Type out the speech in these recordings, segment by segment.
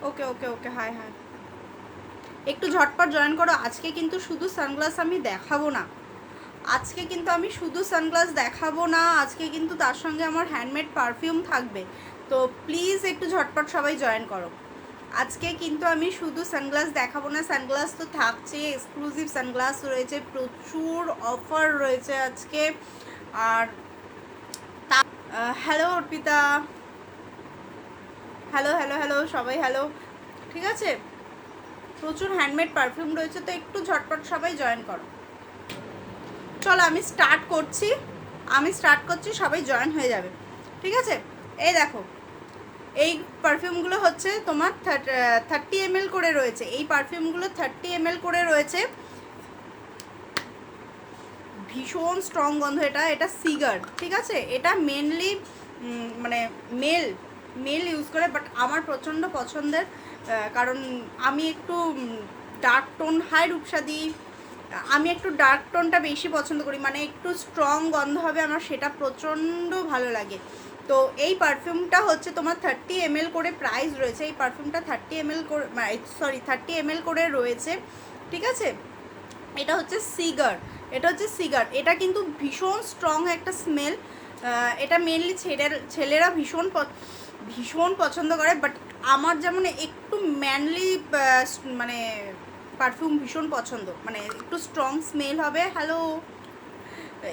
ওকে ওকে ওকে, high high, একটু ঝটপট join করো। আজকে কিন্তু শুধু সানগ্লাস আমি দেখাবো না, আজকে কিন্তু আমি শুধু সানগ্লাস দেখাবো না, আজকে কিন্তু তার সঙ্গে আমার হ্যান্ডমেড পারফিউম থাকবে। তো প্লিজ একটু ঝটপট সবাই জয়েন করো। আজকে কিন্তু আমি শুধু সানগ্লাস দেখাবো না, সানগ্লাস তো থাকছে, এক্সক্লুসিভ সানগ্লাস রয়েছে, প্রচুর অফার রয়েছে আজকে। আর hello Arpita, hello hello hello সবাই, হ্যালো। ঠিক আছে, প্রচুর হ্যান্ডমেড পারফিউম রয়েছে, তো একটু ঝটপট সবাই জয়েন করো। চলো আমি স্টার্ট করছি, সবাই জয়েন হয়ে যাবে। ঠিক আছে, এই দেখো, এই পারফিউমগুলো হচ্ছে তোমার 30 ml করে রয়েছে, এই পারফিউমগুলো 30 ml করে রয়েছে। ভীষণ স্ট্রং গন্ধ, এটা সিগার। ঠিক আছে, এটা মেনলি মানে মেল ইউজ করে, বাট আমার প্রচণ্ড পছন্দের, কারণ আমি একটু ডার্ক টোন, হাই রূপসাদি, আমি একটু ডার্ক টোনটা বেশি পছন্দ করি, মানে একটু স্ট্রং গন্ধ হবে আমার, সেটা প্রচণ্ড ভালো লাগে। তো এই পারফিউমটা হচ্ছে তোমার 30 ml করে প্রাইস রয়েছে, এই পারফিউমটা 30 ml করে, সরি 30 ml করে রয়েছে। ঠিক আছে, এটা হচ্ছে সিগার, এটা কিন্তু ভীষণ স্ট্রং একটা স্মেল। এটা মেনলি ছেলেরা ভীষণ পছন্দ করে, বাট আমার যেমন একটু ম্যানলি মানে পারফিউম ভীষণ পছন্দ, মানে একটু স্ট্রং স্মেল হবে, হ্যালো,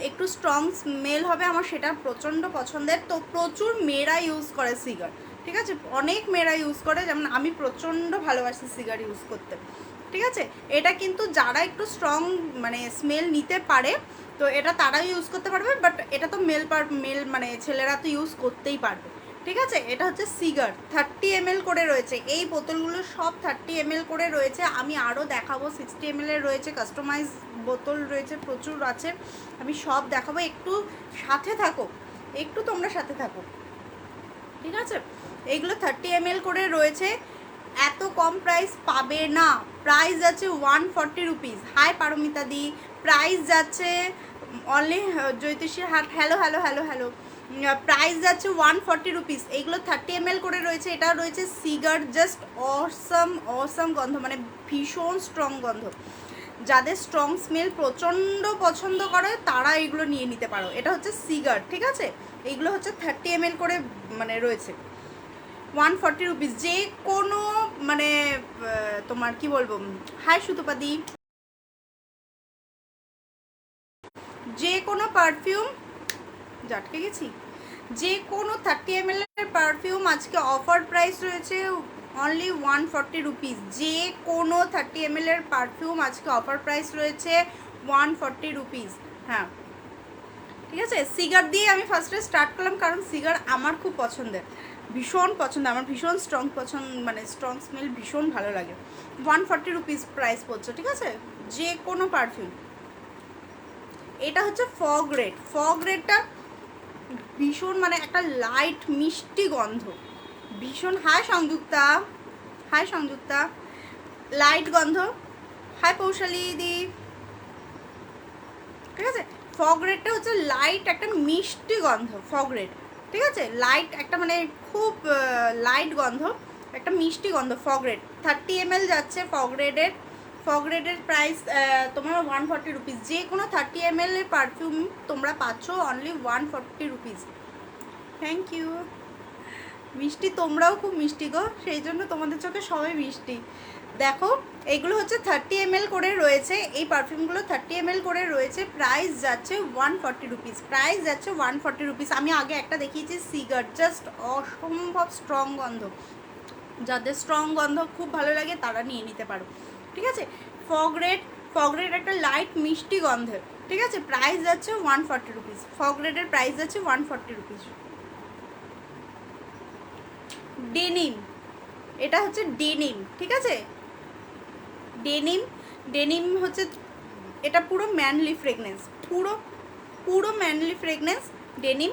একটু স্ট্রং স্মেল হবে আমার, সেটা প্রচণ্ড পছন্দের। তো প্রচুর মেয়েরা ইউজ করে সিগার। ঠিক আছে, অনেক মেয়েরা ইউজ করে, যেমন আমি প্রচণ্ড ভালোবাসি সিগার ইউজ করতে। ঠিক আছে, এটা কিন্তু যারা একটু স্ট্রং মানে স্মেল নিতে পারে, তো এটা তারাই ইউজ করতে পারবে, বাট এটা তো মেল মানে ছেলেরা তো ইউজ করতেই পারবে। ঠিক আছে, এটা হচ্ছে সিগার, 30 ml করে রয়েছে, এই বোতলগুলো সব 30 ml করে রয়েছে। আমি আরও দেখাবো, 60 ml এর রয়েছে, কাস্টমাইজ বোতল রয়েছে, প্রচুর আছে, আমি সব দেখাবো, একটু সাথে থাকো, একটু তোমরা সাথে থাকো। ঠিক আছে, এইগুলো 30 ml করে রয়েছে, এত কম প্রাইস পাবে না, প্রাইস যাচ্ছে 140 রুপিস। হাই পারমিতা দি, প্রাইস যাচ্ছে অনলি, জ্যোতিষীর হাট, hello hello hello hello, price যাচ্ছে 140 রুপিস। এইগুলো 30 ml করে রয়েছে, এটা রয়েছে সিগার, জাস্ট অসম গন্ধ, মানে ভীষণ স্ট্রং গন্ধ। যাদের স্ট্রং স্মেল প্রচণ্ড পছন্দ করে তারা এইগুলো নিয়ে নিতে পারো, এটা হচ্ছে সিগার। ঠিক আছে, এইগুলো হচ্ছে 30 ml করে মানে রয়েছে, 140 রুপিস। যে কোনো মানে তোমার কি বলবো, হাই সুতোপাদি, যে কোনো পারফিউম, জাটকে গেছি, যে কোনো 30 ml এর পারফিউম আজকে অফার প্রাইস রয়েছে অনলি 140 রুপিস। যে কোনো 30 ml এর পারফিউম আজকে অফার প্রাইস রয়েছে 140 রুপিস। হ্যাঁ, ঠিক আছে, সিগার দিয়ে আমি ফার্স্টে স্টার্ট করলাম, কারণ সিগার আমার খুব পছন্দের, ভীষণ পছন্দ আমার, ভীষণ স্ট্রং পছন্দ, মানে স্ট্রং স্মেল ভীষণ ভালো লাগে। 140 রুপিস প্রাইস পড়ছে। ঠিক আছে, যে কোনো পারফিউম। এটা হচ্ছে ফগ রেডটা ভীষণ মানে একটা লাইট মিষ্টি গন্ধ, ভীষণ, হাই সংযুক্তা, লাইট গন্ধ, হাই পৌশালী দি। ঠিক আছে, ফগ রেডটা হচ্ছে লাইট একটা মিষ্টি গন্ধ, ফগ রেড। ঠিক আছে, লাইট একটা মানে খুব লাইট গন্ধ, একটা মিষ্টি গন্ধ, ফগ রেড 30 ml যাচ্ছে ফগ রেডের প্রাইস তোমার 140 রুপিস। যে কোনো 30 ml এর পারফিউম তোমরা পাচ্ছ অনলি 140 রুপিস। থ্যাংক ইউ মিষ্টি, তোমরাও খুব মিষ্টি গো, সেই জন্য তোমাদের চোখে সবাই মিষ্টি। দেখো, এইগুলো হচ্ছে 30 ml করে রয়েছে, এই পারফিউমগুলো 30 ml করে রয়েছে, প্রাইস যাচ্ছে 140 রুপিস, প্রাইস যাচ্ছে 140 রুপিস। আমি আগে একটা দেখিয়েছি সিগার, জাস্ট অসম্ভব স্ট্রং গন্ধ, যাদের স্ট্রং গন্ধ খুব ভালো লাগে তারা নিয়ে নিতে পারো। ঠিক আছে, ফগ রেড একটা লাইট মিষ্টি গন্ধের। ঠিক আছে, প্রাইস যাচ্ছে 140 রুপিস, ফগ রেডের প্রাইস যাচ্ছে 140 রুপিস। ডেনিম, এটা হচ্ছে ডেনিম। ঠিক আছে, ডেনিম হচ্ছে, এটা পুরো ম্যানলি ফ্রেগনেন্স, পুরো ম্যানলি ফ্রেগনেন্স ডেনিম।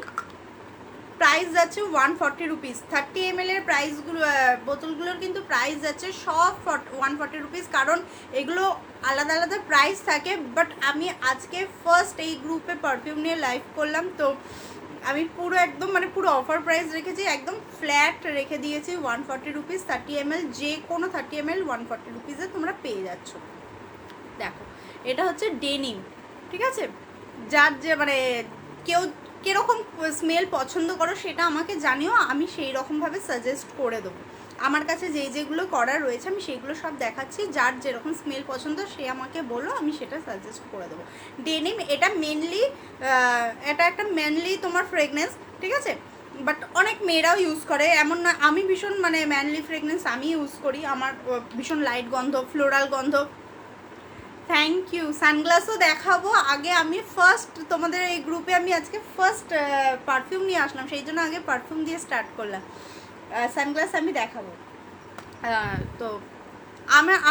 প্রাইস যাচ্ছে 140 রুপিস। 30 ml এর প্রাইসগুলো, বোতলগুলোর কিন্তু প্রাইস যাচ্ছে সব 140 রুপিস, কারণ এগুলো আলাদা আলাদা প্রাইস থাকে, বাট আমি আজকে ফার্স্ট এই গ্রুপে পারফিউম নিয়ে লাইভ করলাম, তো আমি পুরো একদম মানে পুরো অফার প্রাইস রেখেছি, একদম ফ্ল্যাট রেখে দিয়েছি 140 রুপিস। 30 ml, যে কোনো 30 ml 140 রুপিসে তোমরা পেয়ে যাচ্ছ। দেখো এটা হচ্ছে ডেনিম, ঠিক আছে? যার যে মানে কেউ কীরকম স্মেল পছন্দ করো সেটা আমাকে জানিও, আমি সেই রকমভাবে সাজেস্ট করে দেবো। আমার কাছে যেগুলো করার রয়েছে আমি সেগুলো সব দেখাচ্ছি, যার যেরকম স্মেল পছন্দ সে আমাকে বলো, আমি সেটা সাজেস্ট করে দেবো। ডেনিম এটা মেনলি এটা একটা মেনলি তোমার ফ্রেগনেন্স, ঠিক আছে? বাট অনেক মেয়েরাও ইউজ করে, এমন না। আমি ভীষণ মানে ম্যানলি ফ্রেগনেন্স আমি ইউজ করি, আমার ভীষণ লাইট গন্ধ, ফ্লোরাল গন্ধ। Thank you. সানগ্লাসও দেখাবো। আগে আমি ফার্স্ট তোমাদের এই গ্রুপে আমি আজকে ফার্স্ট পারফিউম নিয়ে আসলাম, সেই জন্য আগে পারফিউম দিয়ে স্টার্ট করলাম। সানগ্লাস আমি দেখাবো। তো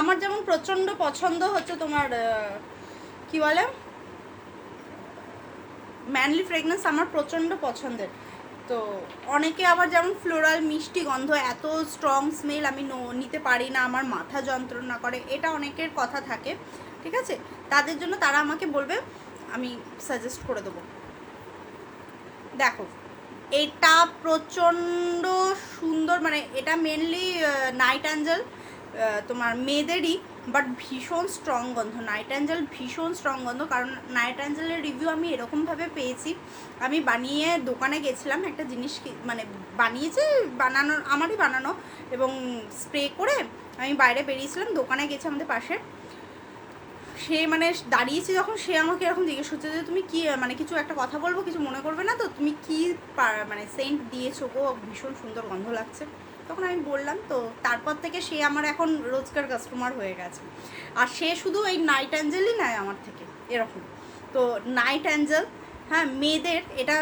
আমার যেমন প্রচণ্ড পছন্দ হচ্ছে তোমার কি বলে ম্যানলি ফ্রেগনেন্স, আমার প্রচণ্ড পছন্দের। তো অনেকে আবার যেমন ফ্লোরাল মিষ্টি গন্ধ, এত স্ট্রং স্মেল আমি নিতে পারি না, আমার মাথা যন্ত্রণা করে, এটা অনেকের কথা থাকে, ঠিক আছে? তাদের জন্য তারা আমাকে বলবে, আমি সাজেস্ট করে দেবো। দেখো এটা প্রচণ্ড সুন্দর, মানে এটা মেনলি নাইট অ্যাঞ্জেল তোমার মেয়েদেরই, বাট ভীষণ স্ট্রং গন্ধ। নাইট অ্যাঞ্জেল ভীষণ স্ট্রং গন্ধ, কারণ নাইট অ্যাঞ্জেলের রিভিউ আমি এরকমভাবে পেয়েছি। আমি বানিয়ে দোকানে গেছিলাম, একটা জিনিস মানে বানিয়েছি, আমারই বানানো, এবং স্প্রে করে আমি বাইরে বেরিয়েছিলাম, দোকানে গেছি আমাদের পাশে। সে মানে দাঁড়িয়েছি যখন, সে আমাকে এরকম জিজ্ঞেস করছে যে তুমি কি মানে কিছু একটা কথা বলবো, কিছু মনে করবে না তো, তুমি কি মানে সেন্ট দিয়েছো গো, ভীষণ সুন্দর গন্ধ লাগছে। তখন আমি বললাম, তো তারপর থেকে সে আমার এখন রোজকার কাস্টমার হয়ে গেছে। আর সে শুধু এই নাইট অ্যাঞ্জেলই নেয় আমার থেকে, এরকম। তো নাইট অ্যাঞ্জেল, হ্যাঁ মেয়েদের, এটা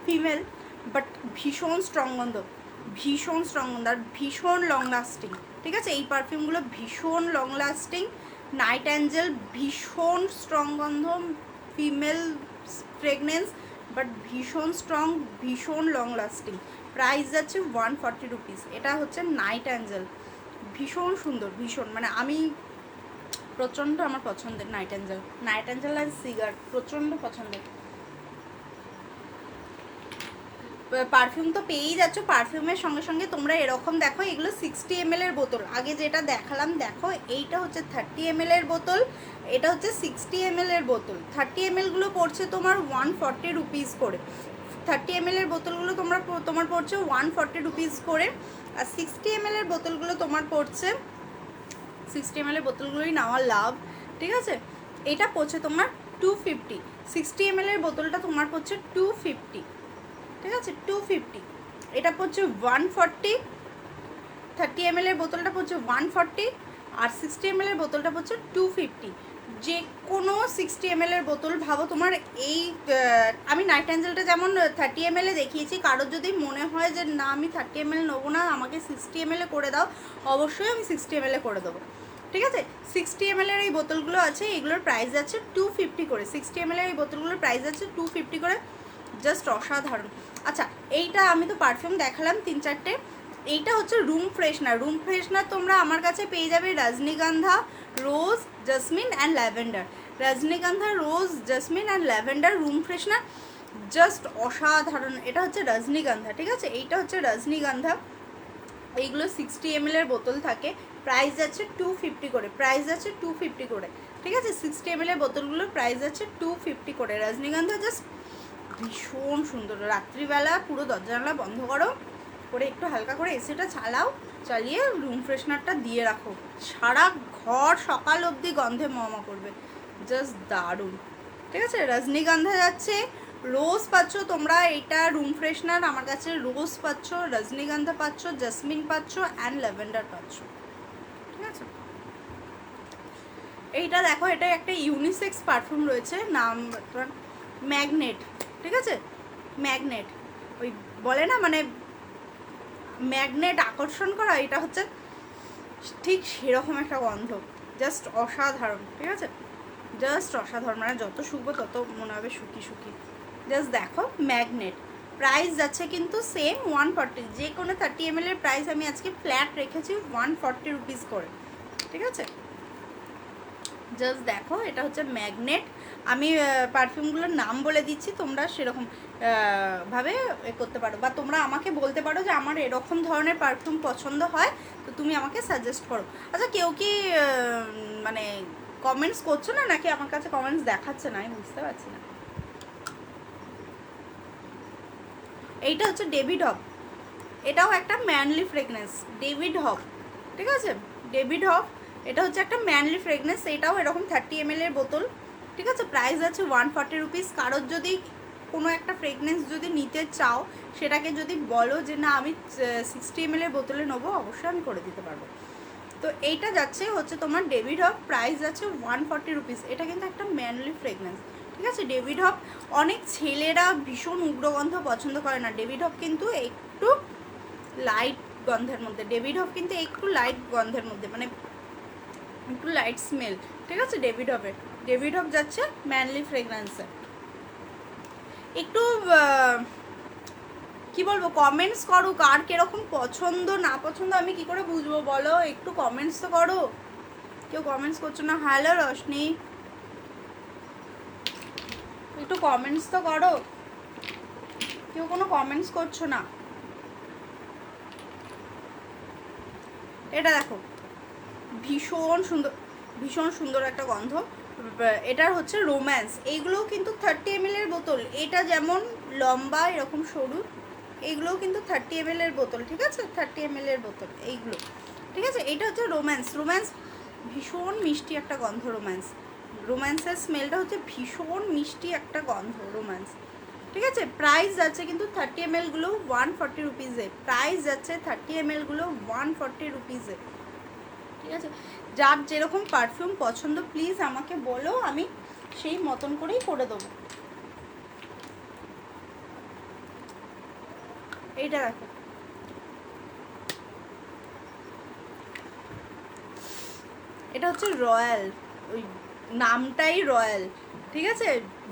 ফিমেল, বাট ভীষণ স্ট্রং গন্ধ, ভীষণ স্ট্রং গন্ধ, আর ভীষণ লং লাস্টিং, ঠিক আছে? এই পারফিউমগুলো ভীষণ লং লাস্টিং। নাইট অ্যাঞ্জেল ভীষণ স্ট্রং গন্ধ, ফিমেল ফ্রেগনেন্স, বাট ভীষণ স্ট্রং, ভীষণ লং লাস্টিং। প্রাইস যাচ্ছে 140 রুপিস। এটা হচ্ছে নাইট অ্যাঞ্জেল, ভীষণ সুন্দর, ভীষণ, মানে আমি প্রচণ্ড আমার পছন্দের নাইট অ্যাঞ্জেল। নাইট অ্যাঞ্জেল আর সিগার প্রচণ্ড পছন্দের। পারফিউম তো পেয়েই যাচ্ছ, পারফিউমের সঙ্গে সঙ্গে তোমরা এরকম দেখো, এগুলো 60 ml এর বোতল। আগে যেটা দেখালাম দেখো, এইটা হচ্ছে 30 ml এর বোতল, এটা হচ্ছে 60 ml এর বোতল। 30 mlগুলো পড়ছে তোমার 140 রুপিস করে। 30 ml এর বোতলগুলো তোমার পড়ছে 140 রুপিস করে, আর 60 ml এর বোতলগুলো তোমার পড়ছে, 60 ml এর বোতলগুলোই নেওয়া লাভ, ঠিক আছে? এটা পড়ছে তোমার 250। 60 ml এর বোতলটা তোমার পড়ছে 250, ঠিক আছে? 250। এটা পড়ছে 140। 30 ml এর বোতলটা পড়ছে 140, আর 60 ml এর বোতলটা পড়ছে 250। যে কোনো 60 ml এর বোতল ভাবো তোমার এই আমি নাইট অ্যাঞ্জেলটা যেমন 30 ml এ দেখিয়েছি, কারোর যদি মনে হয় যে না আমি 30 ml নেবো না, আমাকে 60 ml এ করে দাও, অবশ্যই আমি 60 ml এ করে দেবো, ঠিক আছে? 60 ml এর এই বোতলগুলো আছে, এগুলোর প্রাইস যাচ্ছে 250 করে। 60 ml এর এই বোতলগুলোর প্রাইস যাচ্ছে 250 করে, জাস্ট অসাধারণ। আচ্ছা, এইটা আমি তো পারফিউম দেখালাম 3-4টে। এইটা হচ্ছে রুম ফ্রেশনার। রুম ফ্রেশনার তোমরা আমার কাছে পেয়ে যাবে রজনীগন্ধা, rose, jasmine and lavender. Rajanigandha, rose, jasmine and lavender room freshener, just অসাধারণ। এটা হচ্ছে রজনীগন্ধা, ঠিক আছে? এইটা হচ্ছে রজনীগন্ধা। এইগুলো 60 ml এর বোতল থাকে, প্রাইস যাচ্ছে 250 করে, প্রাইস যাচ্ছে 250 করে, ঠিক আছে? 60 ml এর বোতলগুলোর প্রাইস যাচ্ছে 250 করে। রজনীগন্ধা জাস্ট ভীষণ সুন্দর। রাত্রিবেলা পুরো দরজা জানলা বন্ধ করো করে, একটু হালকা করে এসিটা চালাও, চালিয়ে রুম ফ্রেশনারটা দিয়ে রাখো, সারা ঘর সকাল অবধি গন্ধে মমা করবে, জাস্ট দারুণ, ঠিক আছে? রজনীগন্ধা যাচ্ছে। রোজ পাচ্ছ তোমরা, এটা রুম ফ্রেশনার আমার কাছে রোজ পাচ্ছ, রজনীগন্ধা পাচ্ছ, জেসমিন পাচ্ছ অ্যান্ড ল্যাভেন্ডার পাচ্ছ, ঠিক আছে? এইটা দেখো, এটা একটা ইউনিসেক্স পারফিউম রয়েছে, নাম ম্যাগনেট, ঠিক আছে? ম্যাগনেট, ওই বলে না মানে ম্যাগনেট আকর্ষণ করা, এটা হচ্ছে ঠিক সেরকম একটা গন্ধ, জাস্ট অসাধারণ, ঠিক আছে? জাস্ট অসাধারণ, মানে যত শুকবো তত মনে হবে শুকি শুকি। জাস্ট দেখো ম্যাগনেট, প্রাইস যাচ্ছে কিন্তু সেম 140। যে কোনো 30 ml এর প্রাইস আমি আজকে ফ্ল্যাট রেখেছি 140 রুপিস করে, ঠিক আছে? জাস্ট দেখো, এটা হচ্ছে ম্যাগনেট। আমি পারফিউমগুলোর নাম বলে দিচ্ছি, তোমরা সেরকম ভাবে করতে পারো, বা তোমরা আমাকে বলতে পারো যে আমার এরকম ধরনের পারফিউম পছন্দ হয়, তো তুমি আমাকে সাজেস্ট করো। আচ্ছা, কেউ কি মানে কমেন্টস করছো না, নাকি আমার কাছে কমেন্টস দেখাচ্ছে না, আমি বুঝতে পারছি না। এইটা হচ্ছে ডেভিড হব, এটাও একটা ম্যানলি ফ্রেগনেন্স, ডেভিড হব, ঠিক আছে, ডেভিড হব। এটা হচ্ছে একটা ম্যানলি ফ্রেগনেন্স, এটাও এরকম 30 ml এর বোতল, ঠিক আছে। প্রাইস আছে 140 রুপিস। কারোর যদি কোনো একটা ফ্রেগনেন্স যদি নিতে চাও, সেটাকে যদি বলো যে না আমি 60 ml এর বোতলে নেবো, অবশ্যই আমি করে দিতে পারবো। তো এইটা যাচ্ছে হচ্ছে তোমার ডেভিড হব, প্রাইস আছে 140 রুপিস। এটা কিন্তু একটা ম্যানলি ফ্রেগনেন্স, ঠিক আছে। ডেভিড হব অনেক ছেলেরা ভীষণ উগ্রগন্ধ পছন্দ করে না, ডেভিড হব কিন্তু একটু লাইট গন্ধের মধ্যে, ডেভিড হব কিন্তু একটু লাইট গন্ধের মধ্যে, মানে একটু লাইট স্মেল, ঠিক আছে। ডেভিড হবের, ডেভিড হব যাচ্ছে ম্যানলি ফ্রেগরেন্সে। একটু কি বলবো, কমেন্টস করো, কার কিরকম পছন্দ না পছন্দ আমি কি করে বুঝবো বলো, একটু কমেন্টস তো করো। কেউ কমেন্টস করছো না। হ্যালো রশনি, একটু কমেন্টস তো করো, কেউ কোনো কমেন্টস করছো না। এটা দেখো, ভীষণ সুন্দর, ভীষণ সুন্দর একটা গন্ধ। এটার হচ্ছে রোম্যান্স। এইগুলোও কিন্তু 30 ml এর বোতল, এটা যেমন লম্বা এরকম সরু, এইগুলোও কিন্তু 30 ml এর বোতল, ঠিক আছে, 30 ml এর বোতল এইগুলো, ঠিক আছে। এটা হচ্ছে রোম্যান্স, রোম্যান্স ভীষণ মিষ্টি একটা গন্ধ। রোম্যান্স, রোম্যান্সের স্মেলটা হচ্ছে ভীষণ মিষ্টি একটা গন্ধ রোম্যান্স, ঠিক আছে। প্রাইস যাচ্ছে কিন্তু 30 ml গুলো 140 রুপিসে, প্রাইস যাচ্ছে 30 ml গুলো 140 রুপিসে, ঠিক আছে। যার যেরকম পারফিউম পছন্দ প্লিজ আমাকে বলো, আমি সেই মতন করেই করে দেবো। এইটা দেখো, এটা হচ্ছে রয়্যাল, ওই নামটাই রয়্যাল, ঠিক আছে।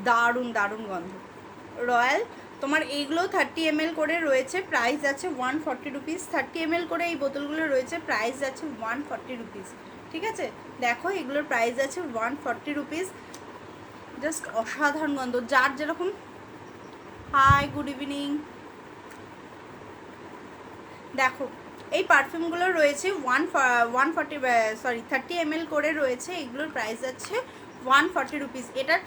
দারুণ দারুণ গন্ধ রয়্যাল। তোমার এইগুলো 30 ml করে রয়েছে, প্রাইস আছে 140 রুপিস। 30 ml করে এই বোতলগুলো রয়েছে, প্রাইস আছে 140 রুপিস, ঠিক আছে। দেখো এগুলোর প্রাইস আছে 140 রুপিস। জাস্ট অসাধারণ গন্ধ, যার যেরকম। Hi, good evening. দেখো এই পারফিউমগুলো রয়েছে 30 ml করে রয়েছে, এগুলোর প্রাইস আছে 140 রুপিস। এটার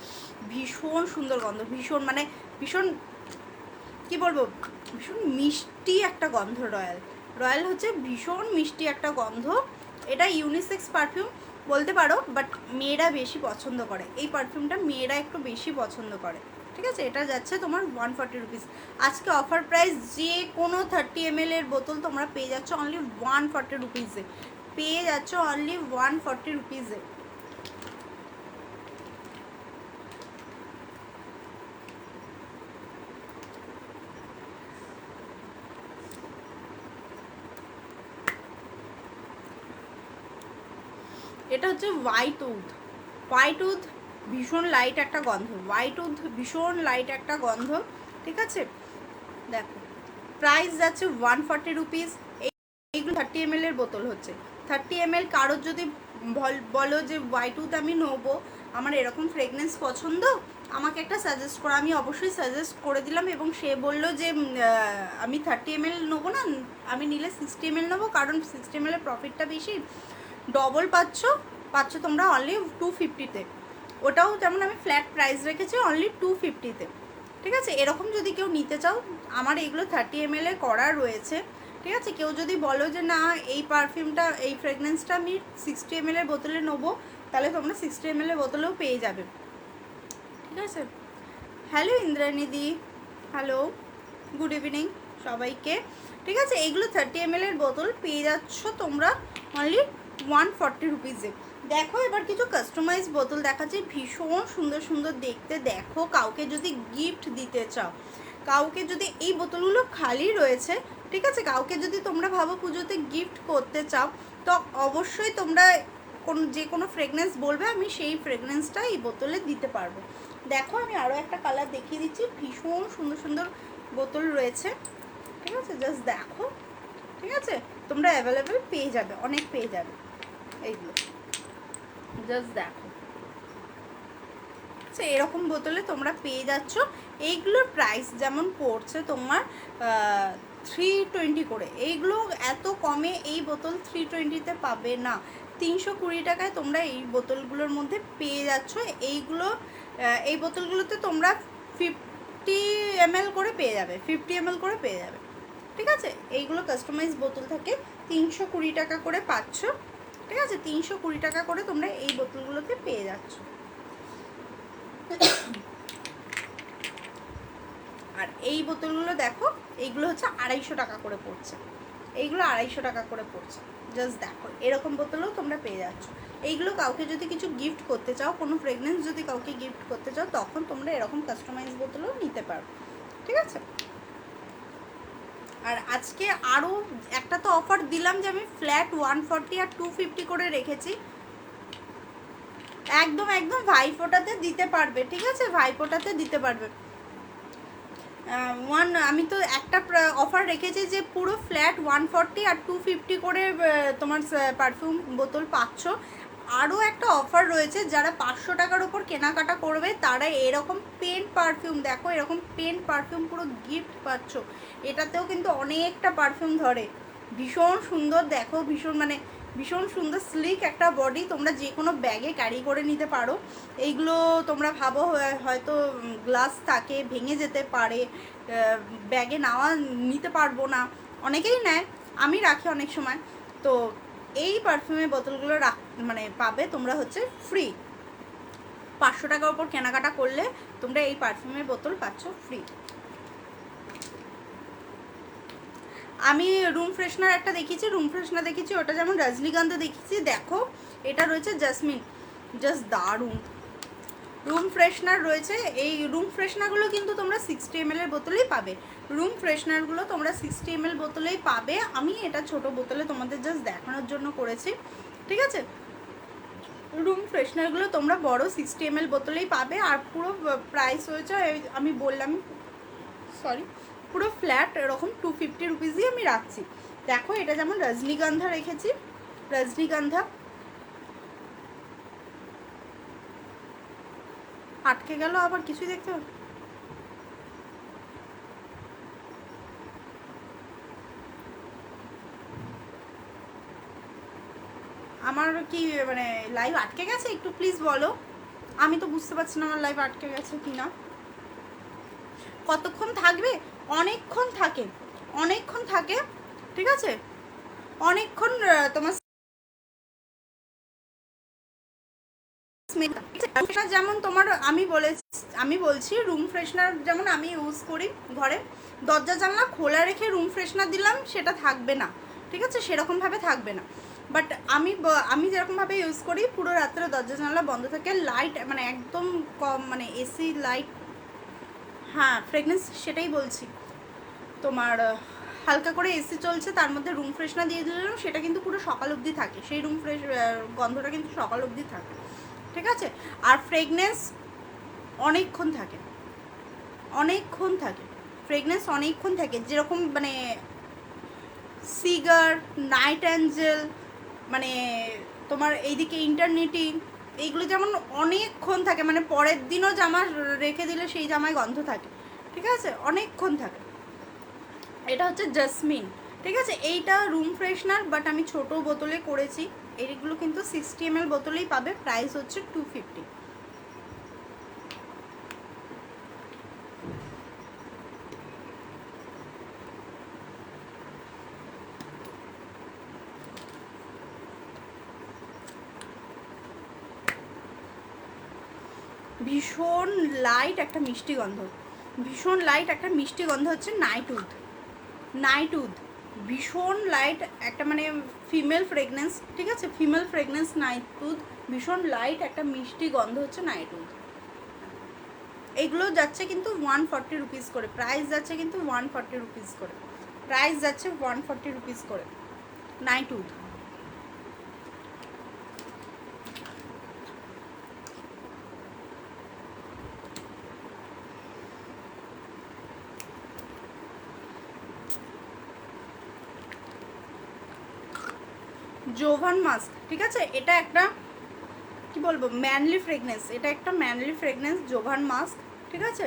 ভীষণ সুন্দর গন্ধ, ভীষণ মানে ভীষণ কি বলবো, ভীষণ মিষ্টি একটা গন্ধ। রয়্যাল, রয়্যাল হচ্ছে ভীষণ মিষ্টি একটা গন্ধ। এটা ইউনিসেক্স পারফিউম বলতে পারো, বাট মেয়েরা বেশি পছন্দ করে এই পারফিউমটা, মেয়েরা একটু বেশি পছন্দ করে, ঠিক আছে। এটা যাচ্ছে তোমার 140 রুপিস। আজকে অফার প্রাইস যে কোনো 30 ml এর বোতল তোমরা পেয়ে যাচ্ছ অনলি 140 রুপিসে, পেয়ে যাচ্ছ অনলি 140 রুপিসে। এটা হচ্ছে হোয়াইট উড, হোয়াইট উড ভীষণ লাইট একটা গন্ধ, হোয়াইট উড ভীষণ লাইট একটা গন্ধ, ঠিক আছে। দেখো প্রাইস যাচ্ছে 140 রুপিস। এইগুলো 30 ml এর বোতল হচ্ছে, 30 ml। কারোর যদি বলো যে হোয়াইট উড আমি নেবো, আমার এরকম ফ্রেগনেন্স পছন্দ, আমাকে একটা সাজেস্ট করো, আমি অবশ্যই সাজেস্ট করে দিলাম। এবং সে বললো যে আমি 30 ml নেবো না, আমি নিলে 60 ml নেবো, কারণ 60 ml এর প্রফিটটা বেশি, ডবল পাচ্ছ তোমরা অনলি 250-তে। ওটাও যেমন আমি ফ্ল্যাট প্রাইস রেখেছি অনলি 250-তে, ঠিক আছে। এরকম যদি কেউ নিতে চাও, আমার এইগুলো 30 ml এ করা রয়েছে, ঠিক আছে। কেউ যদি বলো যে না এই পারফিউমটা, এই ফ্রেগনেন্সটা আমি 60 ml এর বোতলে নেবো, তাহলে তোমরা 60 ml এর বোতলেও পেয়ে যাবে, ঠিক আছে। হ্যালো ইন্দ্রাণীদি, হ্যালো, গুড ইভিনিং সবাইকে, ঠিক আছে। এইগুলো 30 ml এর বোতল পেয়ে যাচ্ছ তোমরা অনলি 140 রুপিসে। দেখো এবার কিছু কাস্টমাইজ বোতল দেখাচ্ছি, ভীষণ সুন্দর সুন্দর দেখতে। দেখো কাউকে যদি গিফট দিতে চাও, কাউকে যদি এই বোতলগুলো খালি রয়েছে, ঠিক আছে, কাউকে যদি তোমরা ভাবো পুজোতে গিফট করতে চাও, তো অবশ্যই তোমরা যে কোনো ফ্রেগনেন্স বলবে, আমি সেই ফ্রেগনেন্সটা এই বোতলে দিতে পারবো। দেখো আমি আরও একটা কালার দেখিয়ে দিচ্ছি, ভীষণ সুন্দর সুন্দর বোতল রয়েছে, ঠিক আছে। জাস্ট দেখো, ঠিক আছে, তোমরা অ্যাভেলেবেল পেয়ে যাবে, অনেক পেয়ে যাবে এইগুলো। জাস্ট দেখো আছে, এরকম বোতলে তোমরা পেয়ে যাচ্ছ। এইগুলোর প্রাইস যেমন পড়ছে তোমার 320 করে। এইগুলো এত কমে এই বোতল 320-তে পাবে না। 320 টাকায় তোমরা এই বোতলগুলোর মধ্যে পেয়ে যাচ্ছ। এইগুলো এই বোতলগুলোতে তোমরা 50 ml করে পেয়ে যাবে, 50 ml করে পেয়ে যাবে। ঠিক আছে, এইগুলো কাস্টমাইজ বোতল থাকে, 320 টাকা করে পাচ্ছ। ঠিক আছে, 320 টাকা করে তোমরা এই বোতলগুলোতে পেয়ে যাচ্ছ। আর এই বোতলগুলো দেখো, এইগুলো হচ্ছে 250 টাকা করে পড়ছে। এইগুলো 250 টাকা করে পড়ছে। জাস্ট দেখো, এরকম বোতলও তোমরা পেয়ে যাচ্ছ। এইগুলো কাউকে যদি কিছু গিফট করতে চাও, কোনো ফ্রেগনেন্স যদি কাউকে গিফট করতে চাও, তখন তোমরা এরকম কাস্টমাইজ বোতলও নিতে পারো। ঠিক আছে, আর আজকে আরও একটা তো অফার দিলাম যে আমি ফ্ল্যাট 140 আর 250 করে রেখেছি। একদম একদম ভাইফোঁটাতে দিতে পারবে। ঠিক আছে, ভাইফোঁটাতে দিতে পারবে। আমি তো একটা অফার রেখেছি যে পুরো ফ্ল্যাট 140 আর 250 করে তোমার পারফিউম বোতল পাচ্ছ। আরও একটা অফার রয়েছে, যারা 500 টাকার ওপর কেনাকাটা করবে তারা এরকম পেন পারফিউম, দেখো এরকম পেন পারফিউম পুরো গিফট পাচ্ছ। এটাতেও কিন্তু অনেকটা পারফিউম ধরে, ভীষণ সুন্দর। দেখো ভীষণ সুন্দর স্লিক একটা বডি, তোমরা যে কোনো ব্যাগে ক্যারি করে নিতে পারো। এইগুলো তোমরা ভাবো হয়তো গ্লাস থাকে, ভেঙে যেতে পারে, ব্যাগে নিতে পারবো না, অনেকেই নেয়, আমি রাখি অনেক সময়। তো এই পারফিউমের বোতলগুলো পাবে তোমরা হচ্ছে ফ্রি। 500 টাকার ওপর কেনাকাটা করলে তোমরা এই পারফিউমের বোতল পাচ্ছ ফ্রি। আমি রুম ফ্রেশনার একটা দেখিয়েছি, ওটা যেমন রজনীগন্ধা দেখিয়েছি। দেখো এটা রয়েছে জাসমিন, জাস্ট দারুণ রুম ফ্রেশনার রয়েছে। এই রুম ফ্রেশনারগুলো কিন্তু তোমরা 60 ml এর বোতলেই পাবে। রুম ফ্রেশনারগুলো তোমরা 60 ml বোতলেই পাবে। আমি এটা ছোট বোতলে তোমাদের জাস্ট দেখানোর জন্য করেছি। ঠিক আছে, রুম ফ্রেশনারগুলো তোমরা বড় 60 ml বোতলেই পাবে। আর পুরো প্রাইস হয়েছে, আমি বললাম সরি, পুরো ফ্ল্যাট এরকম 250 রুপিসই আমি রাখছি। দেখো এটা যেমন রজনীগন্ধা রেখেছি, রজনীগন্ধা আটকে গেল, আবার কিছুই দেখতে হবে। আমার কি লাইভ আটকে গেছে? একটু প্লিজ বলো, আমি তো বুঝতে পারছি না আমার লাইভ আটকে গেছে কি না। কতক্ষণ থাকবে? অনেকক্ষণ থাকে। ঠিক আছে, অনেকক্ষণ তোমার যেমন তোমার আমি বলছি রুম ফ্রেশনার যেমন আমি ইউজ করি ঘরে, দরজা জানলা খোলা রেখে রুম ফ্রেশনার দিলাম, সেটা থাকবে না। ঠিক আছে, সেরকমভাবে থাকবে না। বাট আমি যেরকমভাবে ইউজ করি, পুরো রাত্রে দরজা জানলা বন্ধ থাকে, লাইট একদম কম, এসি লাইট, হ্যাঁ ফ্রেগনেন্স সেটাই বলছি, তোমার হালকা করে এসি চলছে, তার মধ্যে রুম ফ্রেশনার দিয়ে দিলাম, সেটা কিন্তু পুরো সকাল অবধি থাকে, সেই রুম ফ্রেশ গন্ধটা কিন্তু সকাল অবধি থাকে। ঠিক আছে, আর ফ্রেগনেন্স অনেকক্ষণ থাকে, ফ্রেগনেন্স অনেকক্ষণ থাকে, যেরকম সিগার, নাইট অ্যাঞ্জেল, তোমার এইদিকে ইন্টারনেটি, এইগুলো যেমন অনেকক্ষণ থাকে, পরের দিনও জামা রেখে দিলে সেই জামায় গন্ধ থাকে। ঠিক আছে, অনেকক্ষণ থাকে। এটা হচ্ছে জাসমিন। ঠিক আছে, এইটা রুম ফ্রেশনার, বাট আমি ছোট বোতলে করেছি। এইগুলো কিন্তু 60 ml বোতলেই পাবে, প্রাইস হচ্ছে 250। ভীষণ লাইট একটা মিষ্টি গন্ধ, হচ্ছে নাইটউড, ভীষণ লাইট একটা ফিমেল ফ্রেগনেন্স। ঠিক আছে, ফিমেল ফ্রেগনেন্স নাইটউড, ভীষণ লাইট একটা মিষ্টি গন্ধ হচ্ছে নাইটউড। এগুলো যাচ্ছে কিন্তু 140 রুপিস করে, প্রাইস যাচ্ছে কিন্তু 140 রুপিস করে, নাইটউড। জোভান মাস্ক, ঠিক আছে, এটা একটা কি বলবো, ম্যানলি ফ্রেগনেন্স, এটা একটা ম্যানলি ফ্রেগনেন্স জোভান মাস্ক, ঠিক আছে।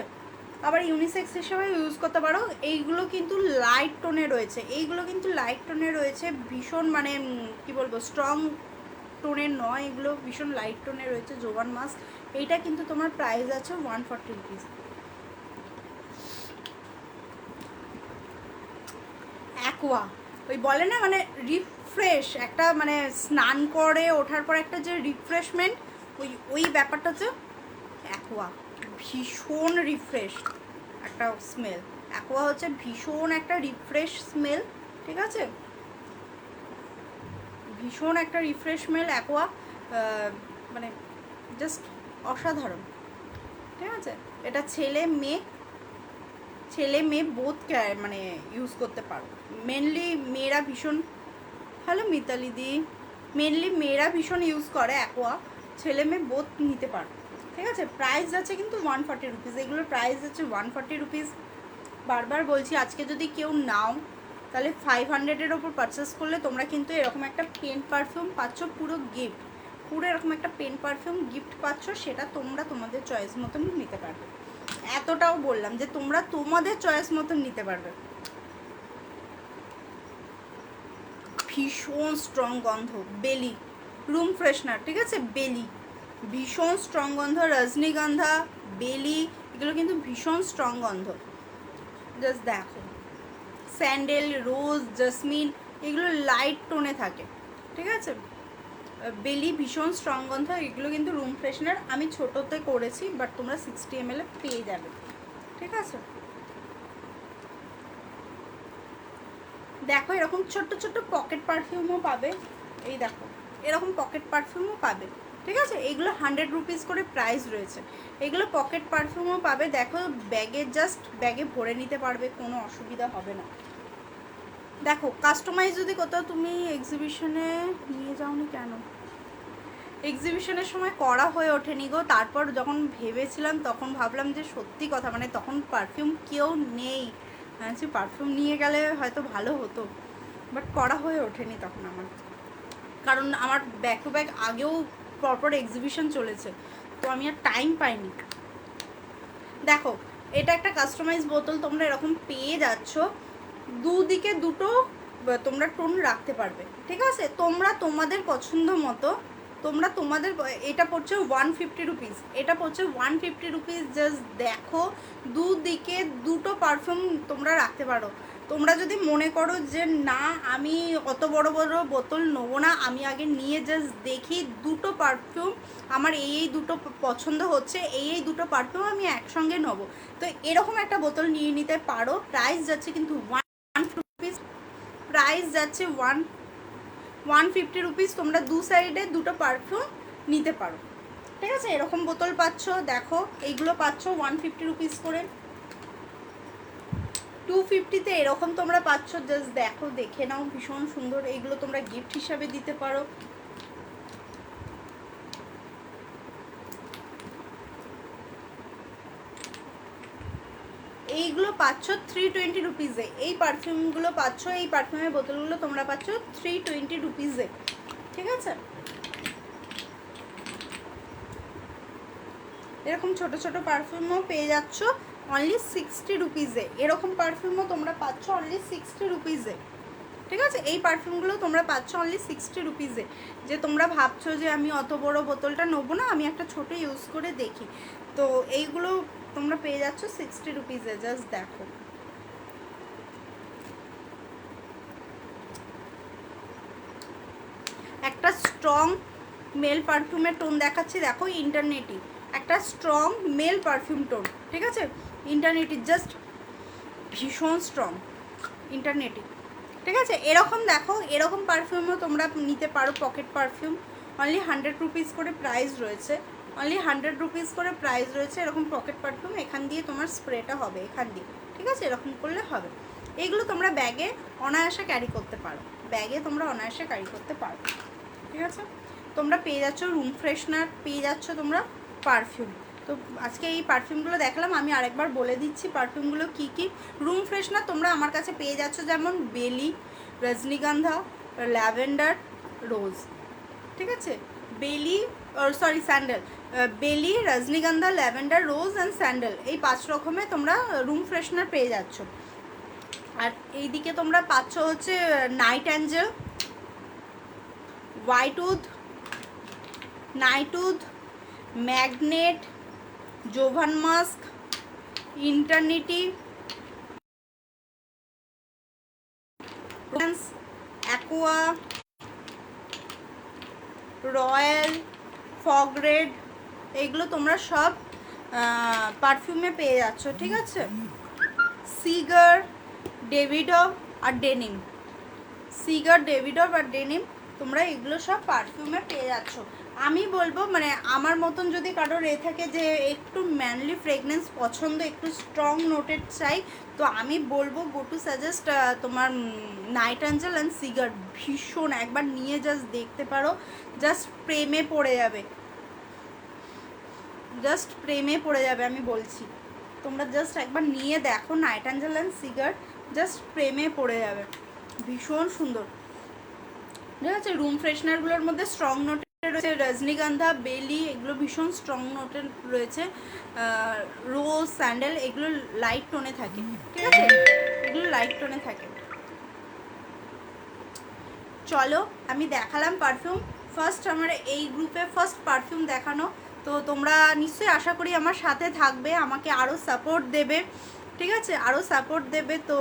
আবার ইউনিসেক্স হিসেবে ইউজ করতে পারো। এইগুলো কিন্তু লাইট টোনে রয়েছে, এইগুলো কিন্তু লাইট টোনে রয়েছে, ভীষণ মানে কি বলবো স্ট্রং টোনের নয়, এগুলো ভীষণ লাইট টোনে রয়েছে জোভান মাস্ক। এইটা কিন্তু তোমার প্রাইস আছে 140 রুপিস। অ্যাকোয়া, ওই বলে না মানে রিফ্রেশ, একটা মানে স্নান করে ওঠার পর একটা যে রিফ্রেশমেন্ট, ওই ওই ব্যাপারটা হচ্ছে অ্যাকোয়া। ভীষণ রিফ্রেশ একটা স্মেল, অ্যাকোয়া হচ্ছে ভীষণ একটা রিফ্রেশ স্মেল, ঠিক আছে, ভীষণ একটা রিফ্রেশ স্মেল অ্যাকোয়া, মানে জাস্ট অসাধারণ, ঠিক আছে। এটা ছেলে মেয়ে বোথ মানে ইউজ করতে পারো। মেনলি মেয়েরা ভীষণ, হ্যালো মিতালি দি, মেনলি মেয়েরা ভীষণ ইউজ করে অ্যাকোয়া, ছেলে মেয়ে বোথ নিতে পারো, ঠিক আছে। প্রাইস আছে কিন্তু 140 রুপিস, এগুলোর প্রাইস আছে 140 রুপিস। বারবার বলছি, আজকে যদি কেউ নাও তাহলে 500-এর ওপর পারচেস করলে তোমরা কিন্তু এরকম একটা পেন পারফিউম পাচ্ছ, পুরো গিফট, পুরো এরকম একটা পেন পারফিউম গিফট পাচ্ছ, সেটা তোমরা তোমাদের চয়েস মতন নিতে পারবে। এতটাও বললাম যে তোমরা তোমাদের চয়েস মতন নিতে পারবে। ভীষণ স্ট্রং গন্ধ, বেলি রুম ফ্রেশনার, ঠিক আছে, বেলি ভীষণ স্ট্রং গন্ধ, রজনীগন্ধা, বেলি, এগুলো কিন্তু ভীষণ স্ট্রং গন্ধ। জাস্ট দেখো, স্যান্ডেল, রোজ, জেসমিন, এগুলো লাইট টোনে থাকে, ঠিক আছে। বেলি ভীষণ স্ট্রং গন্ধ, এগুলো কিন্তু রুম ফ্রেশনার। আমি ছোটোতে করেছি, বাট তোমরা 60 ml পেয়ে যাবে, ঠিক আছে। দেখো এরকম ছোট্ট ছোট্ট পকেট পারফিউমও পাবে, এই দেখো এরকম পকেট পারফিউমও পাবে, ঠিক আছে। এইগুলো 100 রুপিস করে প্রাইস রয়েছে, এগুলো পকেট পারফিউমও পাবে। দেখো ব্যাগে, জাস্ট ব্যাগে ভরে নিতে পারবে, কোনো অসুবিধা হবে না। দেখো কাস্টমাইজ যদি কোথাও তুমি এক্সিবিশনে নিয়ে যাওনি কেন, এক্সিবিশনের সময় করা হয়ে ওঠেনি গো। তারপর যখন ভেবেছিলাম তখন ভাবলাম যে সত্যি কথা, মানে তখন পারফিউম কেউ নেই, যে পারফিউম নিয়ে গেলে হয়তো ভালো হতো, বাট করা হয়ে ওঠেনি তখন আমার, কারণ আমার ব্যাক টু ব্যাক আগেও পরপর এক্সিবিশন চলেছে, তো আমি আর টাইম পাইনি। দেখো এটা একটা কাস্টমাইজ বোতল, তোমরা এরকম পেয়ে যাচ্ছ, দুদিকে দুটো তোমরা টোন রাখতে পারবে, ঠিক আছে। তোমরা তোমাদের পছন্দ মতো, তোমরা তোমাদের, এটা পড়ছে 150 রুপিস, এটা পড়ছে 150 রুপিস। জাস্ট দেখো দুদিকে দুটো পারফিউম তোমরা রাখতে পারো। তোমরা যদি মনে করো যে না আমি অত বড় বড় বোতল নেবো না, আমি আগে নিয়ে জাস্ট দেখি দুটো পারফিউম আমার এই দুটো পছন্দ হচ্ছে, এই দুটো পারফিউম আমি একসঙ্গে নেবো, তো এরকম একটা বোতল নিয়ে নিতে পারো। প্রাইস যাচ্ছে কিন্তু 150 রুপিস, প্রাইস যাচ্ছে 150 রুপিস। তোমরা দু সাইডে দুটো পারফিউম নিতে পারো, ঠিক আছে। এরকম বোতল পাচ্ছ, দেখো এইগুলো পাচ্ছ 150 রুপিস করে। 250-তে এরকম তোমরা পাচ্ছ, জাস্ট দেখো, দেখে নাও, ভীষণ সুন্দর। এইগুলো তোমরা গিফট হিসাবে দিতে পারো। এইগুলো পাচ্ছ 320 রুপিসে, এই পারফিউমগুলো পাচ্ছ, এই পারফিউমের বোতলগুলো তোমরা পাচ্ছ 320 রুপিসে, ঠিক আছে। এরকম ছোট ছোট পারফিউমও পেয়ে যাচ্ছ অনলি 60 রুপিসে, এরকম পারফিউমও তোমরা পাচ্ছ অনলি 60 রুপিসে, ঠিক আছে। এই পারফিউমগুলো তোমরা পাচ্ছ অনলি 60 রুপিসে। যে তোমরা ভাবছো যে আমি অত বড় বোতলটা নেবো না, আমি একটা ছোট ইউজ করে দেখি, তো এইগুলো তোমরা পেয়ে যাচ্ছ 60 রুপিসে। জাস্ট দেখো, একটা স্ট্রং মেল পারফিউমের টোন দেখাচ্ছি, দেখো ইন্টারনেটি, একটা স্ট্রং মেল পারফিউম টোন, ঠিক আছে। ইন্টারনেটি জাস্ট ভীষণ স্ট্রং ইন্টারনেটি, ঠিক আছে। এরকম দেখো, এরকম পারফিউমও তোমরা নিতে পারো, পকেট পারফিউম, অনলি 100 রুপিস করে প্রাইস রয়েছে, অনলি 100 রুপিস করে প্রাইস রয়েছে। এরকম পকেট পারফিউম, এখান দিয়ে তোমার স্প্রেটা হবে, এখান দিয়ে, ঠিক আছে, এরকম করলে হবে। এইগুলো তোমরা ব্যাগে অনায়াসে ক্যারি করতে পারো, ব্যাগে তোমরা অনায়াসে ক্যারি করতে পারো, ঠিক আছে। তোমরা পেয়ে যাচ্ছ রুম ফ্রেশনার, পেয়ে যাচ্ছ তোমরা পারফিউম। তো আজকে এই পারফিউমগুলো দেখলাম, আমি আরেকবার বলে দিচ্ছি পারফিউমগুলো কী কী। রুম ফ্রেশনার তোমরা আমার কাছে পেয়ে যাচ্ছ যেমন বেলি, রজনীগন্ধা, ল্যাভেন্ডার, রোজ, ঠিক আছে। বেলি, সরি স্যান্ডেল, বেলি, রজনীগন্ধা, ল্যাভেন্ডার, রোজ অ্যান্ড স্যান্ডেল, এই 5 রকমে তোমরা রুম ফ্রেশনার পেয়ে যাচ্ছ। আর এইদিকে তোমরা পাচ্ছ হচ্ছে Night Angel, whitewood, nightwood, magnet, Jovan musk, eternity, aqua, royal, fog red, এইগুলো তোমরা সব পারফিউমে পেয়ে যাচ্ছ, ঠিক আছে। সিগার, ডেভিডভ আর ডেনিম, সিগার, ডেভিডভ আর ডেনিম, তোমরা এগুলো সব পারফিউমে পেয়ে যাচ্ছ। আমি বলবো মানে আমার মতন যদি কারোর থাকে যে একটু ম্যানলি ফ্রেগনেন্স পছন্দ, একটু স্ট্রং নোটেড চাই, তো আমি বলবো গো টু সাজেস্ট তোমার নাইট অ্যাঞ্জেল অ্যান্ড সিগার। ভীষণ, একবার নিয়ে জাস্ট দেখতে পারো, জাস্ট প্রেমে পড়ে যাবে, জাস্ট প্রেমে পড়ে যাবে, আমি বলছি। তোমরা জাস্ট একবার নিয়ে দেখো night Angel and cigar, just প্রেমে পড়ে যাবে, ভীষণ সুন্দর, ঠিক আছে। রুম ফ্রেশনারগুলোর মধ্যে স্ট্রং নোটেড রয়েছে রজনীগন্ধা, বেলি, এগুলো ভীষণ স্ট্রং নোটেড রয়েছে। রোজ, স্যান্ডেল, এগুলো লাইট টোনে থাকে, ঠিক আছে, এগুলো লাইট টোনে থাকে। চলো আমি দেখালাম পারফিউম, ফার্স্ট আমার এই গ্রুপে ফার্স্ট পারফিউম দেখানো। তো তোমরা নিশ্চয়ই আশা করি আমার সাথে থাকবে, আমাকে আরও সাপোর্ট দেবে, ঠিক আছে, আরও সাপোর্ট দেবে। তো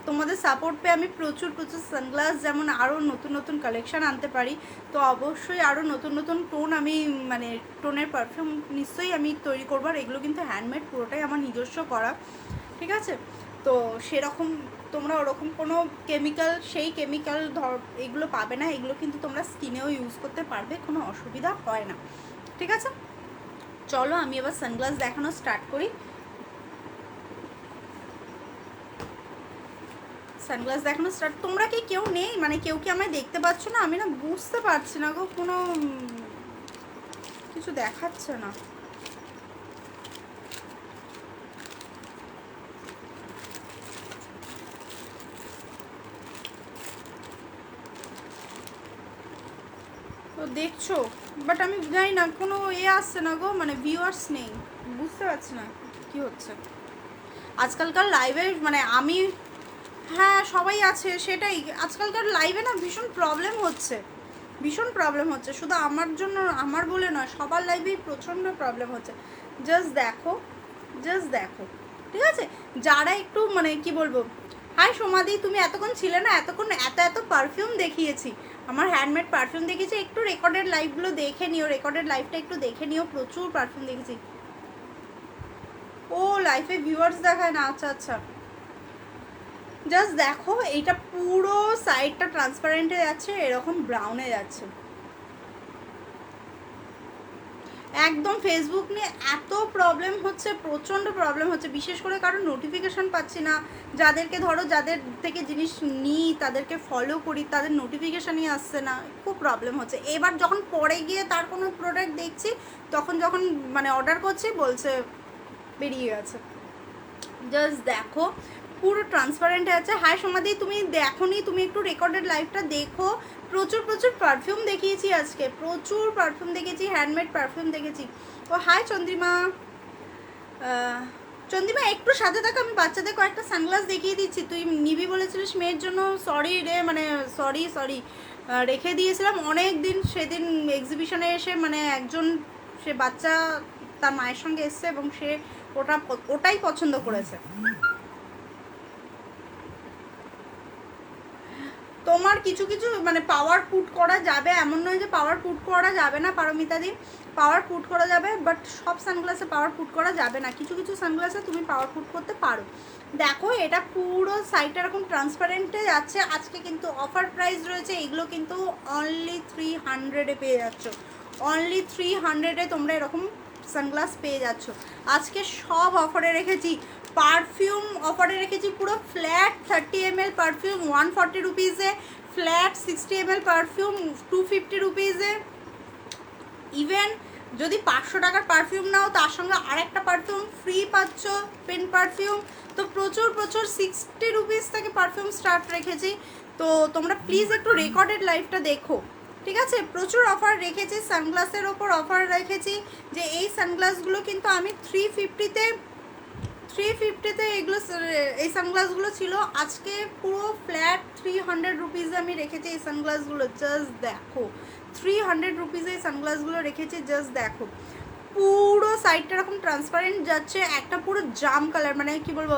তোমাদের সাপোর্ট পেয়ে আমি প্রচুর প্রচুর সানগ্লাস, যেমন আরও নতুন নতুন কালেকশান আনতে পারি, তো অবশ্যই আরও নতুন নতুন টোন আমি মানে টোনের পারফিউম নিশ্চয়ই আমি তৈরি করবো। আর এগুলো কিন্তু হ্যান্ডমেড, পুরোটাই আমার নিজস্ব করা, ঠিক আছে। তো সেরকম তোমরা ওরকম কোনো কেমিক্যাল, সেই কেমিক্যাল এগুলো পাবে না, এগুলো কিন্তু তোমরা স্কিনেও ইউজ করতে পারবে, কোনো অসুবিধা হয় না, ঠিক আছে। চলো আমি এবার সানগ্লাস দেখানো স্টার্ট করি। সানগ্লাস দেখানো স্টার্ট, তোমরা কি কেউ নেই, মানে কেউ কি আমায় দেখতে পাচ্ছ না? আমি না বুঝতে পারছি না গো, কোনো কিছু দেখাচ্ছে না। তো দেখছো, বাট আমি জানি না, কোনো আসছে না গো, মানে ভিউয়ার্স নেই, বুঝতে পারছি না কি হচ্ছে আজকালকার লাইভে। মানে আমি, হ্যাঁ সবাই আছে, সেটাই আজকালকার লাইভে না ভীষণ প্রবলেম হচ্ছে, ভীষণ প্রবলেম হচ্ছে, শুধু আমার জন্য, আমার বলে নয়, সবার লাইভেই প্রচণ্ড প্রবলেম হচ্ছে। জাস্ট দেখো, জাস্ট দেখো, ঠিক আছে। যারা একটু মানে কি বলবো, হাই সোমাদি, তুমি এতক্ষণ ছিলে না, এতক্ষণ এত এত পারফিউম দেখিয়েছি, আমার হ্যান্ডমেড পারফিউম দেখেছি, একটু রেকর্ডেড লাইভগুলো দেখে নিও, রেকর্ডেড লাইভটা একটু দেখে নিও, প্রচুর পারফিউম দেখেছি। ও লাইফে ভিউয়ার্স দেখায় না, আচ্ছা আচ্ছা। জাস্ট দেখো, এইটা পুরো সাইডটা ট্রান্সপারেন্টে যাচ্ছে, এরকম ব্রাউনে যাচ্ছে, একদম ফেসবুক নিয়ে এত প্রবলেম হচ্ছে, প্রচণ্ড প্রবলেম হচ্ছে, বিশেষ করে কারণ নোটিফিকেশান পাচ্ছি না, যাদেরকে ধরো যাদের থেকে জিনিস নিই, তাদেরকে ফলো করি, তাদের নোটিফিকেশানই আসছে না, খুব প্রবলেম হচ্ছে। এবার যখন পরে গিয়ে তার কোনো প্রোডাক্ট দেখছি, তখন যখন মানে অর্ডার করছি বলছে বেরিয়ে গেছে। জাস্ট দেখো, পুরো ট্রান্সপারেন্ট আছে। হাই সমাধি, তুমি দেখোনি, তুমি একটু রেকর্ডেড লাইভটা দেখো, প্রচুর প্রচুর পারফিউম দেখিয়েছি আজকে, প্রচুর পারফিউম দেখেছি, হ্যান্ডমেড পারফিউম দেখেছি। ও হাই চন্দ্রিমা, চন্দ্রিমা একটু সাথে থাকো, আমি বাচ্চাদের কয়েকটা সানগ্লাস দেখিয়ে দিচ্ছি, তুই নিবি বলেছিলিস মেয়ের জন্য, সরি রে, মানে সরি সরি, রেখে দিয়েছিলাম অনেক দিন, সেদিন এক্সিবিশনে এসে মানে একজন, সে বাচ্চা তার মায়ের সঙ্গে এসছে এবং সে ওটাই পছন্দ করেছে। তোমার কিছু কিছু মানে পাওয়ার পুট করা যাবে, এমন নয় যে পাওয়ার পুট করা যাবে না পারমিতাদি, পাওয়ার পুট করা যাবে, বাট সব সানগ্লাসে পাওয়ার পুট করা যাবে না, কিছু কিছু সানগ্লাসে তুমি পাওয়ার পুট করতে পারো। দেখো এটা পুরো সাইডটা এরকম ট্রান্সপারেন্টে যাচ্ছে, আজকে কিন্তু অফার প্রাইস রয়েছে, এগুলো কিন্তু অনলি 300-এ পেয়ে যাচ্ছ, অনলি 300-এ তোমরা এরকম সানগ্লাস পেয়ে যাচ্ছ। আজকে সব অফারে রেখেছি, পারফিউম অফারে রেখেছি, পুরো ফ্ল্যাট 30 ml পারফিউম 140 রুপিসে, ফ্ল্যাট 60 ml পারফিউম 250 রুপিসে, ইভেন যদি 500 টাকার পারফিউম নাও তার সঙ্গে আরেকটা পারফিউম ফ্রি পাচ্ছ, পেন পারফিউম। তো প্রচুর প্রচুর 60 রুপিস থেকে পারফিউম স্টার্ট রেখেছি। তো তোমরা প্লিজ একটু রেকর্ডেড লাইভটা দেখো, ঠিক আছে, প্রচুর অফার রেখেছি, সানগ্লাসের ওপর অফার রেখেছি। যে এই সানগ্লাসগুলো কিন্তু আমি 350-তে এগুলো, এই সানগ্লাসগুলো ছিল, আজকে পুরো ফ্ল্যাট 300 রুপিসে আমি রেখেছি এই সানগ্লাসগুলো। জাস্ট দেখো, 300 রুপিসে এই সানগ্লাসগুলো রেখেছি, জাস্ট দেখো। পুরো সাইডটা এরকম ট্রান্সপারেন্ট যাচ্ছে, একটা পুরো জাম কালার, মানে কি বলবো,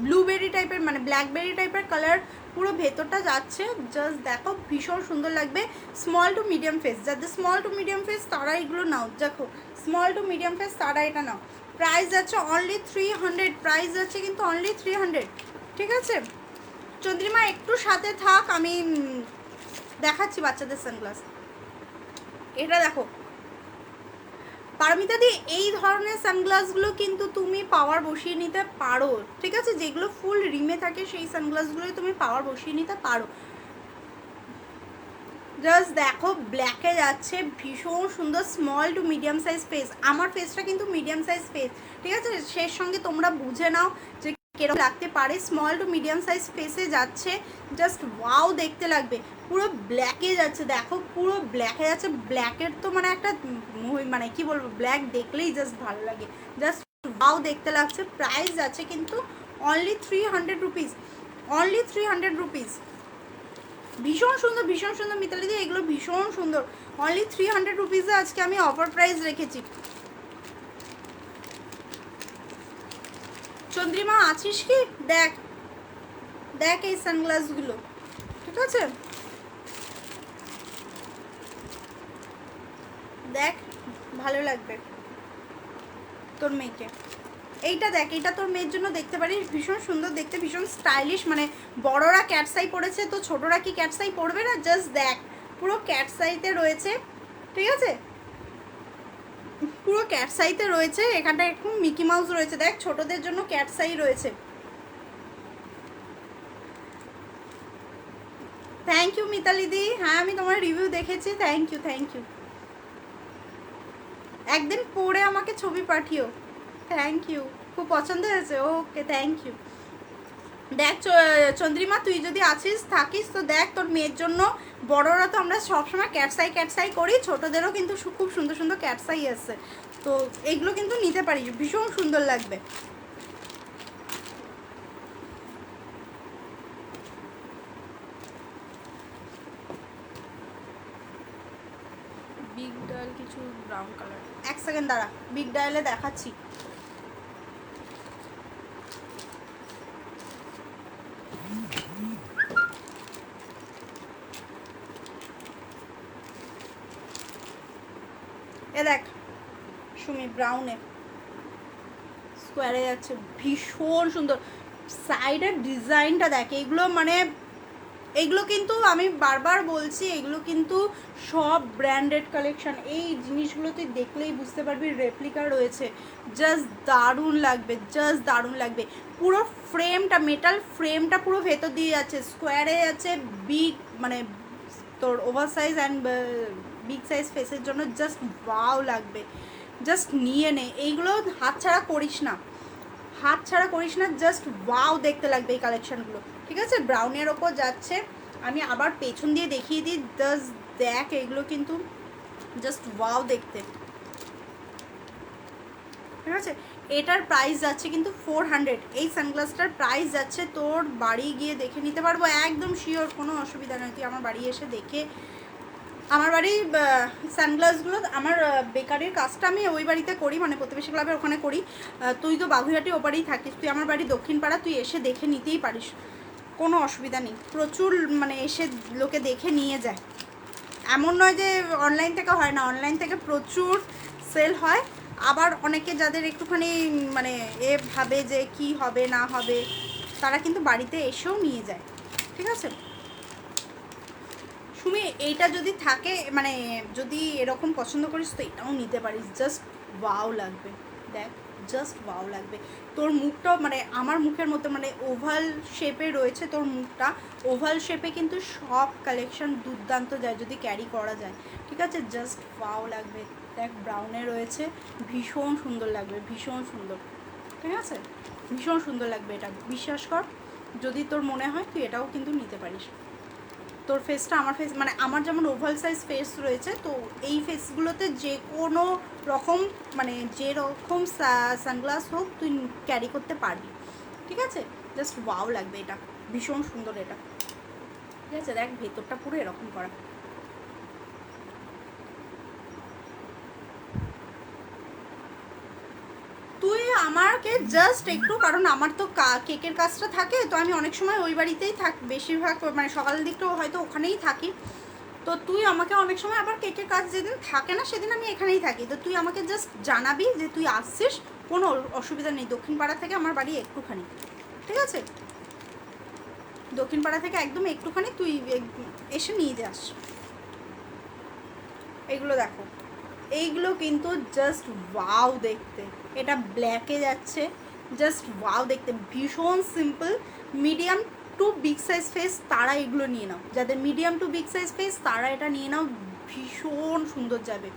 ব্লুবেরি টাইপের, মানে ব্ল্যাকবেরি টাইপের কালার পুরো ভেতরটা যাচ্ছে। জাস্ট দেখো, ভীষণ সুন্দর লাগবে। স্মল টু মিডিয়াম ফেস, যাদের স্মল টু মিডিয়াম ফেস তারা এগুলো নাও। দেখো, স্মল টু মিডিয়াম ফেস তারা এটা নাও। প্রাইস যাচ্ছে অনলি 300, প্রাইস যাচ্ছে কিন্তু অনলি 300। ঠিক আছে চন্দ্রিমা, একটু সাথে থাক, আমি দেখাচ্ছি বাচ্চাদের সানগ্লাস। এটা দেখো পারমিতা দি, এই ধরনের সানগ্লাসগুলো কিন্তু তুমি পাওয়ার বসিয়ে নিতে পারো। ঠিক আছে, যেগুলো ফুল রিমে থাকে সেই সানগ্লাসগুলোই তুমি পাওয়ার বসিয়ে নিতে পারো। জাস্ট দেখো, ব্ল্যাকে যাচ্ছে, ভীষণ সুন্দর। Small to medium size face, আমার ফেসটা কিন্তু মিডিয়াম সাইজ ফেস। ঠিক আছে, সেই সঙ্গে তোমরা বুঝে নাও যে কেরকম লাগতে পারে। স্মল টু মিডিয়াম সাইজ ফেসে যাচ্ছে, জাস্ট ওয়াও দেখতে লাগবে। পুরো ব্ল্যাকে যাচ্ছে, দেখো পুরো ব্ল্যাকে যাচ্ছে। ব্ল্যাকের তো মানে একটা, মানে কি বলবো, ব্ল্যাক দেখলেই জাস্ট ভালো লাগে, জাস্ট ওয়াও দেখতে লাগছে। প্রাইস আছে কিন্তু অনলি 300 রুপিস, অনলি 300 রুপিস। ভীষণ সুন্দর, ভীষণ সুন্দর মিতালি দি, এগুলো ভীষণ সুন্দর। অনলি 300 রুপিসে আজকে আমি অফার প্রাইস রেখেছি। চন্দ্রিমা আছিস কি? দেখ দেখ এই সানগ্লাসগুলো, ঠিক আছে, দেখ ভালো লাগবে তোর মেয়েকে। এইটা দেখ, এইটা তোর মেয়ের জন্য দেখতে পারিস, ভীষণ সুন্দর দেখতে, ভীষণ স্টাইলিশ। মানে বড়রা ক্যাটসাই পরেছে তো ছোটরা কি ক্যাটসাই পরবে না? জাস্ট দেখ, পুরো ক্যাটসাইতে রয়েছে। ঠিক আছে, পুরো ক্যাটসাইতে রয়েছে, এখানটা একটু মিকি মাউস রয়েছে। দেখ, ছোটদের জন্য ক্যাটসাই রয়েছে। থ্যাংক ইউ মিতালি দি, হ্যাঁ আমি তোমার রিভিউ দেখেছি, থ্যাংক ইউ থ্যাংক ইউ। একদিন পরে আমাকে ছবি পাঠিও। থ্যাংক ইউ, খুব পছন্দ হয়েছে, ওকে থ্যাংক ইউ। দেখ চন্দ্রিমা, তুই যদি আছিস থাকিস তো দেখ, তোর মেয়ের জন্য, বড়রা তো আমরা সবসময় ক্যাটসাই ক্যাটসাই করি, ছোটোদেরও কিন্তু খুব সুন্দর সুন্দর ক্যাটসাই আছে, তো এগুলো কিন্তু নিতে পারিস, ভীষণ সুন্দর লাগবে। বিগ ডায়াল কিছু ব্রাউন কালার, এক সেকেন্ড দাঁড়া, বিগ ডায়ালে দেখাচ্ছি। এ দেখ সুমি, ব্রাউনে স্কোয়ারে যাচ্ছে, ভীষণ সুন্দর। সাইডের ডিজাইনটা দেখ, এগুলো মানে এগুলো কিন্তু আমি বারবার বলছি, এগুলো কিন্তু সব ব্র্যান্ডেড কালেকশন। এই জিনিসগুলো তুই দেখলেই বুঝতে পারবি রেপ্লিকা রয়েছে, জাস্ট দারুণ লাগবে, জাস্ট দারুণ লাগবে। পুরো ফ্রেমটা, মেটাল ফ্রেমটা পুরো ভেতর দিয়ে যাচ্ছে, স্কোয়ারে যাচ্ছে, বিগ মানে তোর over size and big size ফেসের জন্য জাস্ট ওয়াও লাগবে। জাস্ট নিয়ে নে, এইগুলো হাতছাড়া করিস না, হাতছাড়া করিস না, জাস্ট ওয়াও দেখতে লাগবে এই কালেকশানগুলো। ঠিক আছে, ব্রাউনের ওপর যাচ্ছে, আমি আবার পেছন দিয়ে দেখিয়ে দিই, জাস্ট দেখ, এগুলো কিন্তু জাস্ট ওয়াও দেখতে। ঠিক আছে, এটার প্রাইস যাচ্ছে কিন্তু 400। এই সানগ্লাসটার প্রাইস যাচ্ছে, তোর বাড়ি গিয়ে দেখে নিতে পারবো, একদম শিওর, কোনো অসুবিধা নয়, তুই আমার বাড়ি এসে দেখে। আমার বাড়ি সানগ্লাসগুলো, আমার বেকারির কাজটা আমি ওই বাড়িতে করি, মানে প্রতিবেশী ক্লাবের ওখানে করি। তুই তো বাগুইহাটি ওপারেই থাকিস, তুই আমার বাড়ি দক্ষিণপাড়া, তুই এসে দেখে নিতেই পারিস, কোনো অসুবিধা নেই। প্রচুর মানে এসে লোকে দেখে নিয়ে যায়, এমন নয় যে অনলাইন থেকে হয় না, অনলাইন থেকে প্রচুর সেল হয়। আবার অনেকে যাদের একটুখানি মানে এ ভাবে যে কি হবে না হবে, তারা কিন্তু বাড়িতে এসেও নিয়ে যায়। ঠিক আছে সুমি, এইটা যদি থাকে, মানে যদি এরকম পছন্দ করিস তো এটাও নিতে পারিস, জাস্ট ওয়াও লাগবে। দেখ, জাস্ট ওয়াও লাগবে। তোর মুখটাও মানে আমার মুখের মতো, মানে ওভাল শেপে রয়েছে তোর মুখটা, ওভাল শেপে কিন্তু সব কালেকশন দুর্দান্ত যায় যদি ক্যারি করা যায়। ঠিক আছে, জাস্ট ওয়াও লাগবে। দেখ, ব্রাউনে রয়েছে, ভীষণ সুন্দর লাগবে, ভীষণ সুন্দর। ঠিক আছে, ভীষণ সুন্দর লাগবে, এটা বিশ্বাস কর, যদি তোর মনে হয় তুই এটাও কিন্তু নিতে পারিস। তোর ফেসটা আমার ফেস, মানে আমার যেমন ওভাল সাইজ ফেস রয়েছে, তো এই ফেসগুলোতে যে কোনো রকম, মানে যে রকম সানগ্লাস হোক তুই ক্যারি করতে পারবি, ঠিক আছে? জাস্ট ওয়াও লাগবে, এটা ভীষণ সুন্দর এটা, ঠিক আছে? দেখ ভেতরটা পুরো এরকম করা। তুই আমাকে জাস্ট একটু, কারণ আমার তো কেকের কাজটা থাকে, তো আমি অনেক সময় ওই বাড়িতেই বেশিরভাগ মানে সকালের দিকটাও হয়তো ওখানেই থাকি, তো তুই আমাকে অনেক সময় আবার কেকের কাজ যেদিন থাকে না সেদিন আমি এখানেই থাকি, তো তুই আমাকে জাস্ট জানাবি যে তুই আসছিস, কোনো অসুবিধা নেই। দক্ষিণ পাড়া থেকে আমার বাড়ি একটুখানি, ঠিক আছে? দক্ষিণ পাড়া থেকে একদম একটুখানি, তুই এসে নিয়ে যাস। এগুলো দেখো, এইগুলো কিন্তু জাস্ট ওয়াও দেখতে, এটা ব্ল্যাকে যাচ্ছে, জাস্ট ওয়াও দেখতে, ভীষণ simple. Medium to big size face তারা এগুলো নিয়ে নাও, যাদের medium to big size face তারা এটা নিয়ে নাও, ভীষণ সুন্দর যাবে।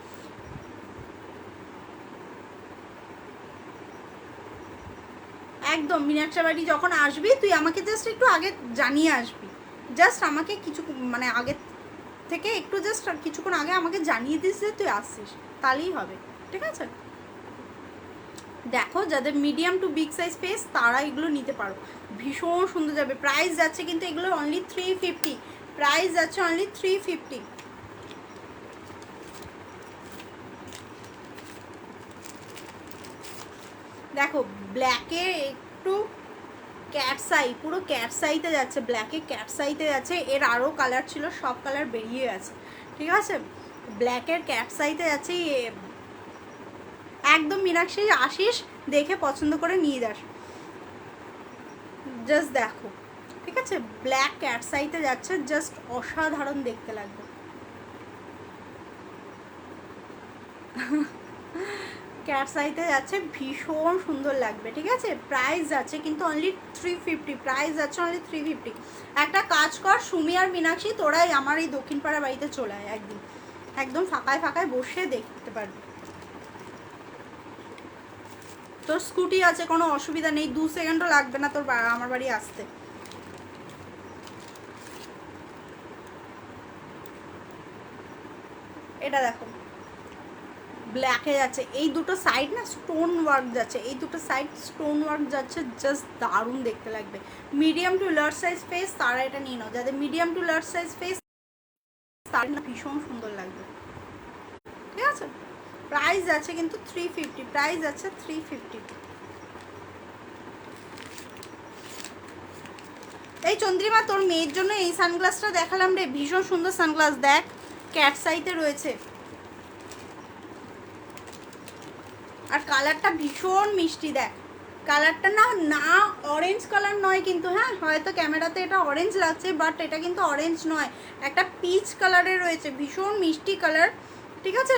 একদম মীনাক্ষী বাড়ি যখন আসবি তুই আমাকে জাস্ট একটু আগে জানিয়ে আসবি, জাস্ট আমাকে কিছু মানে আগে থেকে একটু জাস্ট কিছুক্ষণ আগে আমাকে জানিয়ে দিস যে তুই আসছিস, তাহলেই হবে, ঠিক আছে? দেখো যাদের medium to big size face তারা এগুলো নিতে পারো, ভীষণ সুন্দর যাবে। প্রাইস যাচ্ছে কিন্তু এগুলো অনলি 350, প্রাইস যাচ্ছে অনলি 350। দেখো ব্ল্যাকে একটু ক্যাটসাই, পুরো ক্যাটসাইতে যাচ্ছে, ব্ল্যাকে ক্যাটসাইতে যাচ্ছে, এর আরও কালার ছিল, সব কালার বেরিয়ে গেছে, ঠিক আছে? ব্ল্যাকের ক্যাটসাইতে যাচ্ছে, একদম মীনাক্ষী আসিস, দেখে পছন্দ করে নিয়ে যাস, জাস্ট দেখো, ঠিক আছে? ব্ল্যাক ক্যাটসাইতে যাচ্ছে, জাস্ট অসাধারণ দেখতে লাগবে। ক্যাটসাইতে যাচ্ছে, ভীষণ সুন্দর লাগবে, ঠিক আছে? প্রাইস যাচ্ছে কিন্তু অনলি 350, প্রাইস যাচ্ছে অনলি 350। একটা কাজ কর সুমি আর মীনাক্ষী, তোরাই আমার এই দক্ষিণ পাড়া বাড়িতে চলে আয় একদিন, একদম ফাঁকায় ফাঁকায় বসে দেখতে পারবি। তোর স্কুটি আছে, কোনো অসুবিধা নেই, 2 সেকেন্ডও লাগবে না তোর আমার বাড়ি আসতে। এটা দেখো ব্ল্যাকে যাচ্ছে, এই দুটো সাইড না স্টোন ওয়ার্ক যাচ্ছে, এই দুটো সাইড স্টোন ওয়ার্ক যাচ্ছে, জাস্ট দারুণ দেখতে লাগবে। Medium to large size face তারা এটা নিয়ে নাও, যাদের medium to large size face তার না ভীষণ সুন্দর লাগবে, ঠিক আছে? প্রাইস যাচ্ছে কিন্তু 350, প্রাইস যাচ্ছে 350। এই চন্দ্রিমা তোর মেয়ের জন্য এই সানগ্লাসটা দেখালাম রে, ভীষণ সুন্দর সানগ্লাস, দেখ ক্যাটসাইতে রয়েছে, আর কালারটা ভীষণ মিষ্টি, দেখ কালারটা না না অরেঞ্জ কালার নয় কিন্তু, হ্যাঁ হয়তো ক্যামেরাতে এটা অরেঞ্জ লাগছে, বাট এটা কিন্তু অরেঞ্জ নয়, একটা পিচ কালারে রয়েছে, ভীষণ মিষ্টি কালার, ঠিক আছে?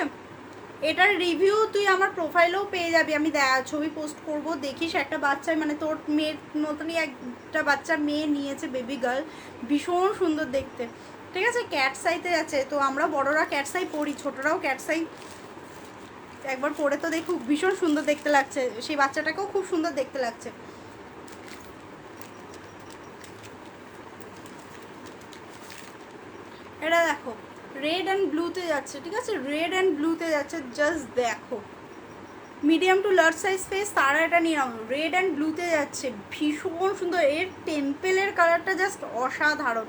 এটার রিভিউ তুই আমার প্রোফাইলেও পেয়ে যাবি, আমি ছবি পোস্ট করব, দেখিস। একটা বাচ্চা, মানে তোর মেয়ের মতনই একটা বাচ্চা মেয়ে নিয়েছে, বেবি গার্ল, ভীষণ সুন্দর দেখতে, ঠিক আছে? ক্যাটসাইতে আছে, তো আমরা বড়রা ক্যাটসাই পরি, ছোটরাও ক্যাটসাই একবার পরে তো দেখুক, ভীষণ সুন্দর দেখতে লাগছে, সেই বাচ্চাটাকেও খুব সুন্দর দেখতে লাগছে। এটা দেখো রেড অ্যান্ড ব্লুতে যাচ্ছে, ঠিক আছে? রেড অ্যান্ড ব্লুতে যাচ্ছে, জাস্ট দেখো medium to large size face তারা এটা নিয়ে নাও, রেড অ্যান্ড ব্লুতে যাচ্ছে, ভীষণ সুন্দর, এর টেম্পেলের কালারটা জাস্ট অসাধারণ,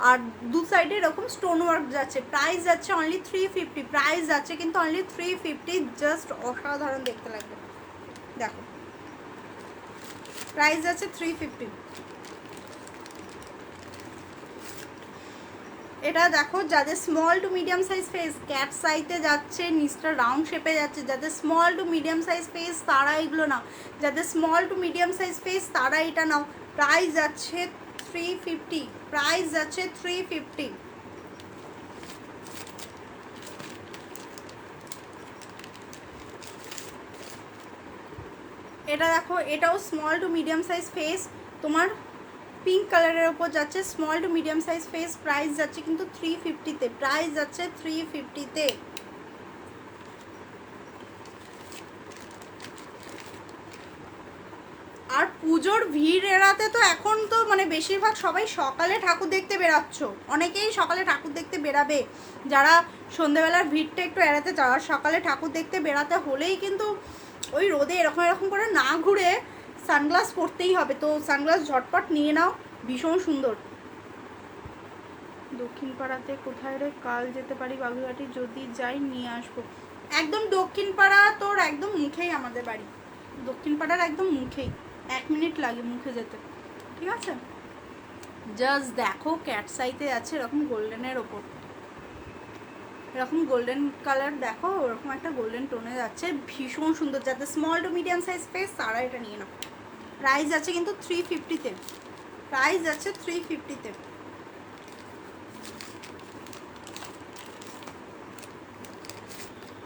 আর দু সাইডে এরকম স্টোন ওয়ার্ক যাচ্ছে। প্রাইস যাচ্ছে অনলি 350, প্রাইস যাচ্ছে কিন্তু অনলি 350, জাস্ট অসাধারণ দেখতে লাগবে, দেখো প্রাইস যাচ্ছে 350। এটা দেখো যাদের small to medium size face, cat সাইজে যাচ্ছে, নিচটা রাউন্ড শেপে যাচ্ছে, যাদের small to medium size face তারা এগুলো নাও, যাদের small to medium size face তারা এটা নাও। প্রাইস যাচ্ছে 350, প্রাইস যাচ্ছে 350। এটা দেখো, এটাও small to medium size face, তোমার পিঙ্ক কালারের ওপর যাচ্ছে, small to medium size face, price যাচ্ছে কিন্তু 350-তে, প্রাইস যাচ্ছে 350-তে। আর পুজোর ভিড় এড়াতে তো এখন তো মানে বেশিরভাগ সবাই সকালে ঠাকুর দেখতে বেরাচ্ছ, অনেকেই সকালে ঠাকুর দেখতে বেরাবে, যারা সন্ধেবেলার ভিড়টা একটু এড়াতে চাও। সকালে ঠাকুর দেখতে বেরাতে হলেই কিন্তু ওই রোদে এরকম এরকম করে না ঘুরে সানগ্লাস পরতেই হবে। তো সানগ্লাস ঝটপট নিয়ে নাও, ভীষণ সুন্দর। দক্ষিণ পাড়াতে কোথায় রে, কাল যেতে পারি বাগুইহাটি, যদি যাই নিয়ে আসবো। একদম দক্ষিণ পাড়া তোর একদম মুখেই আমাদের বাড়ি, দক্ষিণ পাড়ার একদম মুখেই, 1 মিনিট লাগে মুখে যেতে, ঠিক আছে। জাস্ট দেখো ক্যাট সাইতে আছে এরকম গোল্ডেনের ওপর, এরকম গোল্ডেন কালার দেখো, ওরকম একটা গোল্ডেন টোনে যাচ্ছে, ভীষণ সুন্দর। যাতে small to medium size face তারা এটা নিয়ে নাও। প্রাইস আছে কিন্তু 350-তে, প্রাইস আছে 350-তে।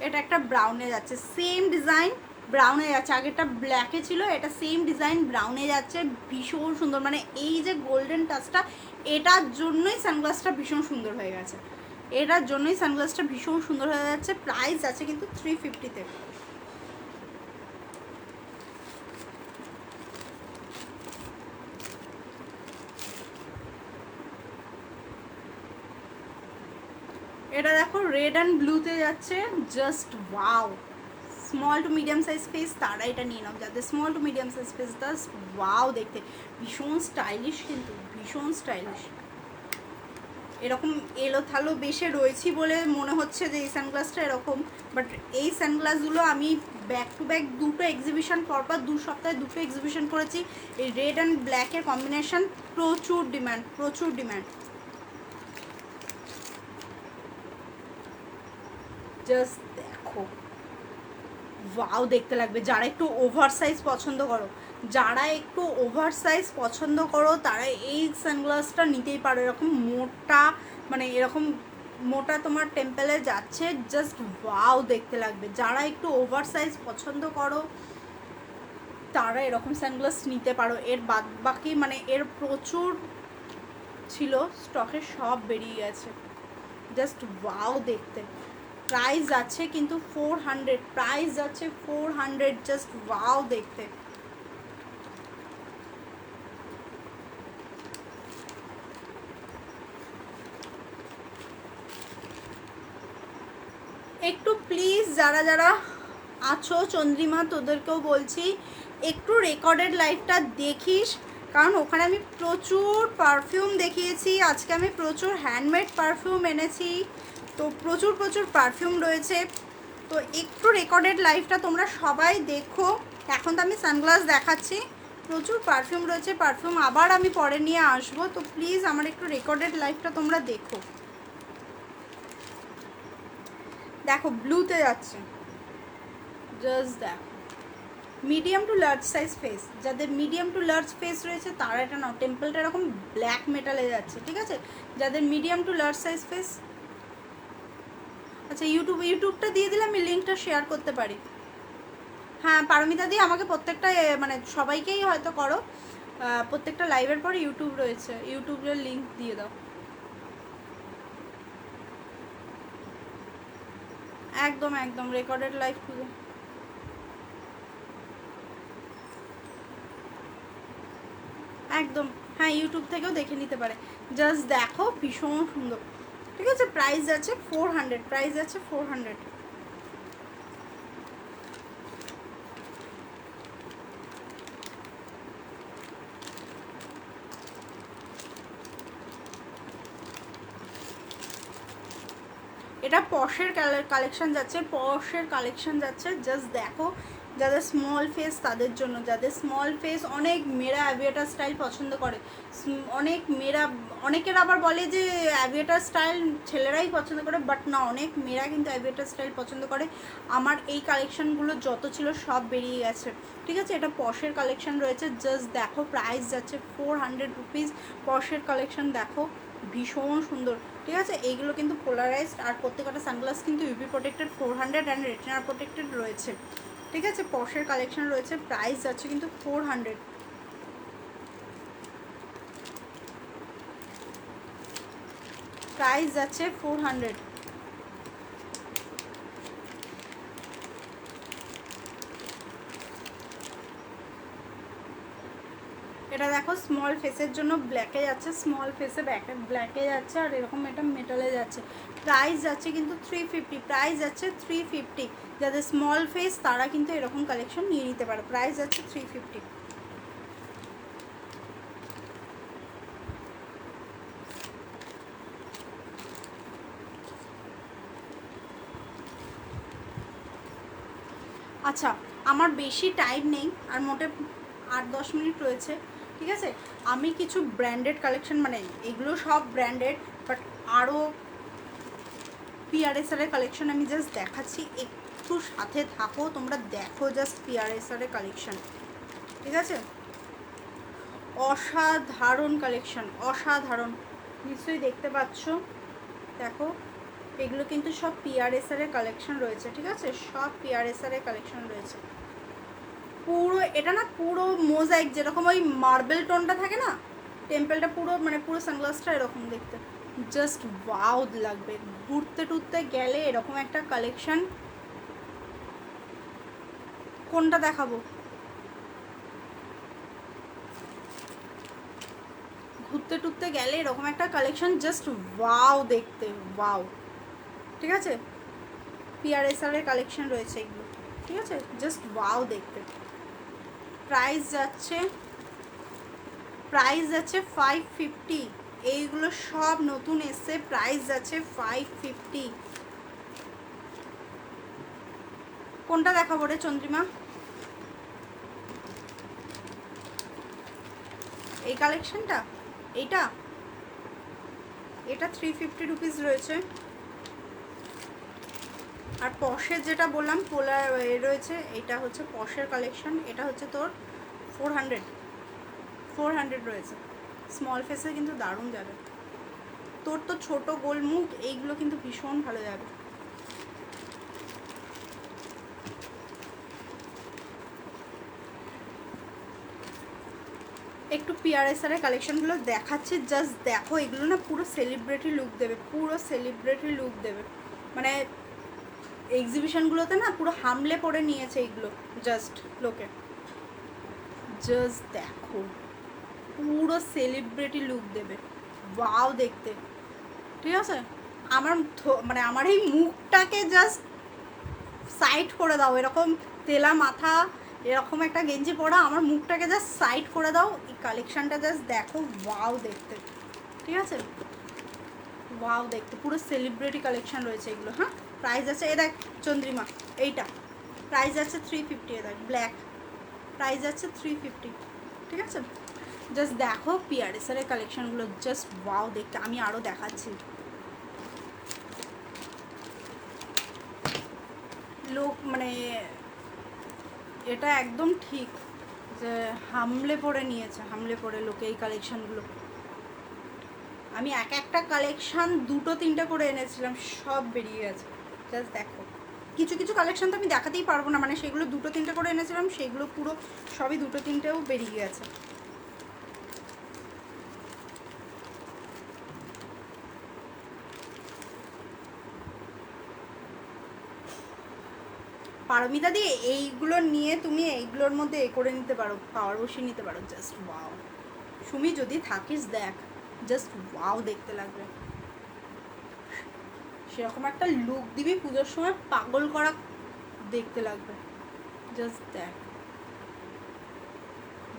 এটা একটা ব্রাউনে যাচ্ছে, সেম ডিজাইন ব্রাউনে যাচ্ছে, আগেরটা ব্ল্যাকে ছিল, এটা সেম ডিজাইন ব্রাউনে যাচ্ছে, ভীষণ সুন্দর। মানে এই যে গোল্ডেন টাচটা, এটার জন্যই সানগ্লাসটা ভীষণ সুন্দর হয়ে গেছে, এটার জন্যই সানগ্লাসটা ভীষণ সুন্দর হয়ে যাচ্ছে। প্রাইস আছে কিন্তু 350-তে। এটা দেখো রেড অ্যান্ড ব্লুতে যাচ্ছে, just wow. Small to medium size face তারা এটা নিয়ে নাও, যাদের small to medium size face, just wow দেখতে, ভীষণ স্টাইলিশ, কিন্তু ভীষণ স্টাইলিশ। এরকম এলো থালো বেশে রয়েছি বলে মনে হচ্ছে যে এই সানগ্লাসটা এরকম, বাট এই সানগ্লাসগুলো আমি ব্যাক টু ব্যাক দুটো এক্সিবিশন পরপর 2 সপ্তাহে দুটো এক্সিবিশন করেছি। এই রেড অ্যান্ড ব্ল্যাকের কম্বিনেশন প্রচুর ডিমান্ড, প্রচুর ডিমান্ড। জাস্ট দেখো ওয়াও দেখতে লাগবে। যারা একটু ওভার সাইজ পছন্দ করো, যারা একটু ওভার সাইজ পছন্দ করো তারা এই সানগ্লাসটা নিতেই পারো। এরকম মোটা, মানে এরকম মোটা তোমার টেম্পেলে যাচ্ছে, জাস্ট ওয়াও দেখতে লাগবে। যারা একটু ওভার সাইজ পছন্দ করো তারা এরকম সানগ্লাস নিতে পারো। এর বাদ বাকি মানে এর প্রচুর ছিল স্টকে, সব বেরিয়ে গেছে, জাস্ট ওয়াও দেখতে। প্রাইস আছে কিন্তু 400, প্রাইস আছে 400, জাস্ট ওয়াও দেখতে। একটু প্লিজ যারা যারা আছো চন্দ্রিমা, তোদেরকেও বলছি একটু রেকর্ডেড লাইভটা দেখিস, কারণ ওখানে আমি প্রচুর পারফিউম দেখিয়েছি। আজকে আমি প্রচুর হ্যান্ডমেড পারফিউম এনেছি, তো প্রচুর প্রচুর পারফিউম রয়েছে। তো একটু রেকর্ডেড লাইভটা তোমরা সবাই দেখো। এখন তো আমি সানগ্লাস দেখাচ্ছি, প্রচুর পারফিউম রয়েছে, পারফিউম আবার আমি পরে নিয়ে আসবো। তো প্লিজ আমার একটু রেকর্ডেড লাইভটা তোমরা দেখো। দেখো ব্লুতে যাচ্ছে, জাস্ট দেখো medium to large size face, যাদের মিডিয়াম টু লার্জ ফেস রয়েছে তারা এটা নাও। টেম্পলটা এরকম ব্ল্যাক মেটালে যাচ্ছে, ঠিক আছে। যাদের medium to large size face, আচ্ছা ইউটিউবটা দিয়ে দিলে আমি লিঙ্কটা শেয়ার করতে পারি। হ্যাঁ পারমিতা দি আমাকে প্রত্যেকটা মানে সবাইকেই হয়তো করো, প্রত্যেকটা লাইভের পর ইউটিউব রয়েছে, ইউটিউবের লিঙ্ক দিয়ে দাও। একদম একদম রেকর্ডেড লাইভ খুঁজে, একদম হ্যাঁ ইউটিউব থেকেও দেখে নিতে পারে। জাস্ট দেখো ভীষণ সুন্দর, ঠিক আছে। প্রাইস আছে 400, প্রাইস আছে 400। এটা পশের কালেকশন যাচ্ছে, পশের কালেকশন যাচ্ছে, জাস্ট দেখো। যাদের স্মল ফেস তাদের জন্য, যাদের স্মল ফেস, অনেক মেয়েরা অ্যাভিয়েটার স্টাইল পছন্দ করে, অনেক মেয়েরা, অনেকের আবার বলে যে অ্যাভিয়েটার স্টাইল ছেলেরাই পছন্দ করে, বাট না, অনেক মেয়েরা কিন্তু অ্যাভিয়েটার স্টাইল পছন্দ করে। আমার এই কালেকশানগুলো যত ছিল সব বেরিয়ে গেছে, ঠিক আছে। এটা পশের কালেকশন রয়েছে, জাস্ট দেখো প্রাইস যাচ্ছে 400 রুপিস। পশের কালেকশন দেখো ভীষণ সুন্দর, ঠিক আছে। এইগুলো কিন্তু পোলারাইজড, আর প্রত্যেকটা সানগ্লাস কিন্তু UV protected 400 and retina protected রয়েছে, ঠিক আছে। পশের কালেকশন রয়েছে, প্রাইস যাচ্ছে কিন্তু 400, প্রাইস যাচ্ছে 400। এটা দেখো স্মল ফেসের জন্য ব্ল্যাকে যাচ্ছে, স্মল ফেসে ব্ল্যাকে যাচ্ছে, আর এরকম এটা মেটালে যাচ্ছে। প্রাইস যাচ্ছে কিন্তু 350, প্রাইস যাচ্ছে 350। যাদের স্মল ফেস তারা কিন্তু এরকম কালেকশন নিয়ে নিতে পারে। প্রাইস যাচ্ছে 350। আচ্ছা, আমার বেশি টাইম নেই, আর মোটে 8-10 মিনিট রয়েছে, ঠিক আছে। আমি কিছু ব্র্যান্ডেড কালেকশন, মানে এগুলো সব ব্র্যান্ডেড, বাট আরও পিআরএসআরের কালেকশন আমি জাস্ট দেখাচ্ছি, একটু সাথে থাকো, তোমরা দেখো জাস্ট পিআরএসআরের কালেকশন, ঠিক আছে। অসাধারণ কালেকশন, অসাধারণ, নিশ্চয়ই দেখতে পাচ্ছ, দেখো এগুলো কিন্তু সব পিআরএসআরের কালেকশন রয়েছে, ঠিক আছে, সব পিআরএসআরের কালেকশন রয়েছে। পুরো এটা না পুরো মোজাইক, যেরকম ওই মার্বেল টোনটা থাকে না, টেম্পলটা পুরো মানে পুরো সানগ্লাসটা এরকম দেখতে জাস্ট ওয়াও লাগবে। ঘুরতে টুরতে গেলে এরকম একটা কালেকশন, কোনটা দেখাবো, ঘুরতে টুরতে গেলে এরকম একটা কালেকশন জাস্ট ওয়াও দেখতে, ওয়াও, ঠিক আছে। পিআরএসআরের কালেকশন রয়েছে এগুলো, ঠিক আছে, জাস্ট ওয়াও দেখতে। প্রাইস যাচ্ছে 550। এইগুলো সব নতুন এসছে, প্রাইস যাচ্ছে 550। কোনটা দেখাবো রে চন্দ্রিমা? এই কালেকশনটা, এটা 350 রুপিস রয়েছে। আর পশের যেটা বললাম পোলার রয়েছে, এটা হচ্ছে পশের কালেকশন, এটা হচ্ছে তোর 400 রয়েছে। স্মল ফেসে কিন্তু দারুণ যাবে, তোর তো ছোট গোল মুখ, এইগুলো কিন্তু ভীষণ ভালো যাবে। একটু পিআরএসআরের কালেকশনগুলো দেখাচ্ছি, জাস্ট দেখো, এগুলো না পুরো সেলিব্রিটি লুক দেবে, পুরো সেলিব্রিটি লুক দেবে, মানে এক্সিবিশনগুলোতে না পুরো হামলে পড়ে নিয়েছে এইগুলো, জাস্ট লোকে, জাস্ট দেখো পুরো সেলিব্রিটি লুক দেবে, ওয়াও দেখতে, ঠিক আছে। আমার মানে আমার এই মুখটাকে জাস্ট সাইড করে দাও, এরকম তেলা মাথা, এরকম একটা গেঞ্জি পরা, আমার মুখটাকে জাস্ট সাইড করে দাও, এই কালেকশানটা জাস্ট দেখো, ওয়াও দেখতে, ঠিক আছে, ওয়াও দেখতে, পুরো সেলিব্রিটি কালেকশান রয়েছে এগুলো। হ্যাঁ, প্রাইস আছে, এ দেখ চন্দ্রিমা, এইটা প্রাইস আছে 350, এ দেখ ব্ল্যাক, প্রাইস আছে 350, ঠিক আছে। জাস্ট দেখো পিআরএসআরের কালেকশানগুলো, জাস্ট ওয়াও দেখতে। আমি আরও দেখাচ্ছি, লোক মানে এটা একদম ঠিক যে হামলে পড়ে নিয়েছে, হামলে পড়ে লোকে এই কালেকশানগুলো। আমি একটা কালেকশান 2-3টে করে এনেছিলাম, সব বেরিয়ে গেছে, জাস্ট দেখো। কিছু কিছু কালেকশান তো আমি দেখাতেই পারবো না, মানে সেগুলো 2-3টে করে এনেছিলাম, সেগুলো পুরো সবই 2-3টেও বেরিয়ে গেছে। পারমিতা দিয়ে এইগুলো নিয়ে তুমি এইগুলোর মধ্যে এ করে নিতে পারো, পাওয়ার বসিয়ে নিতে পারো, জাস্ট ওয়াও। সুমি যদি থাকিস দেখ, জাস্ট ওয়াও দেখতে লাগবে, সেরকম একটা লুক দিবি পুজোর সময়, পাগল করা দেখতে লাগবে, জাস্ট দেখ,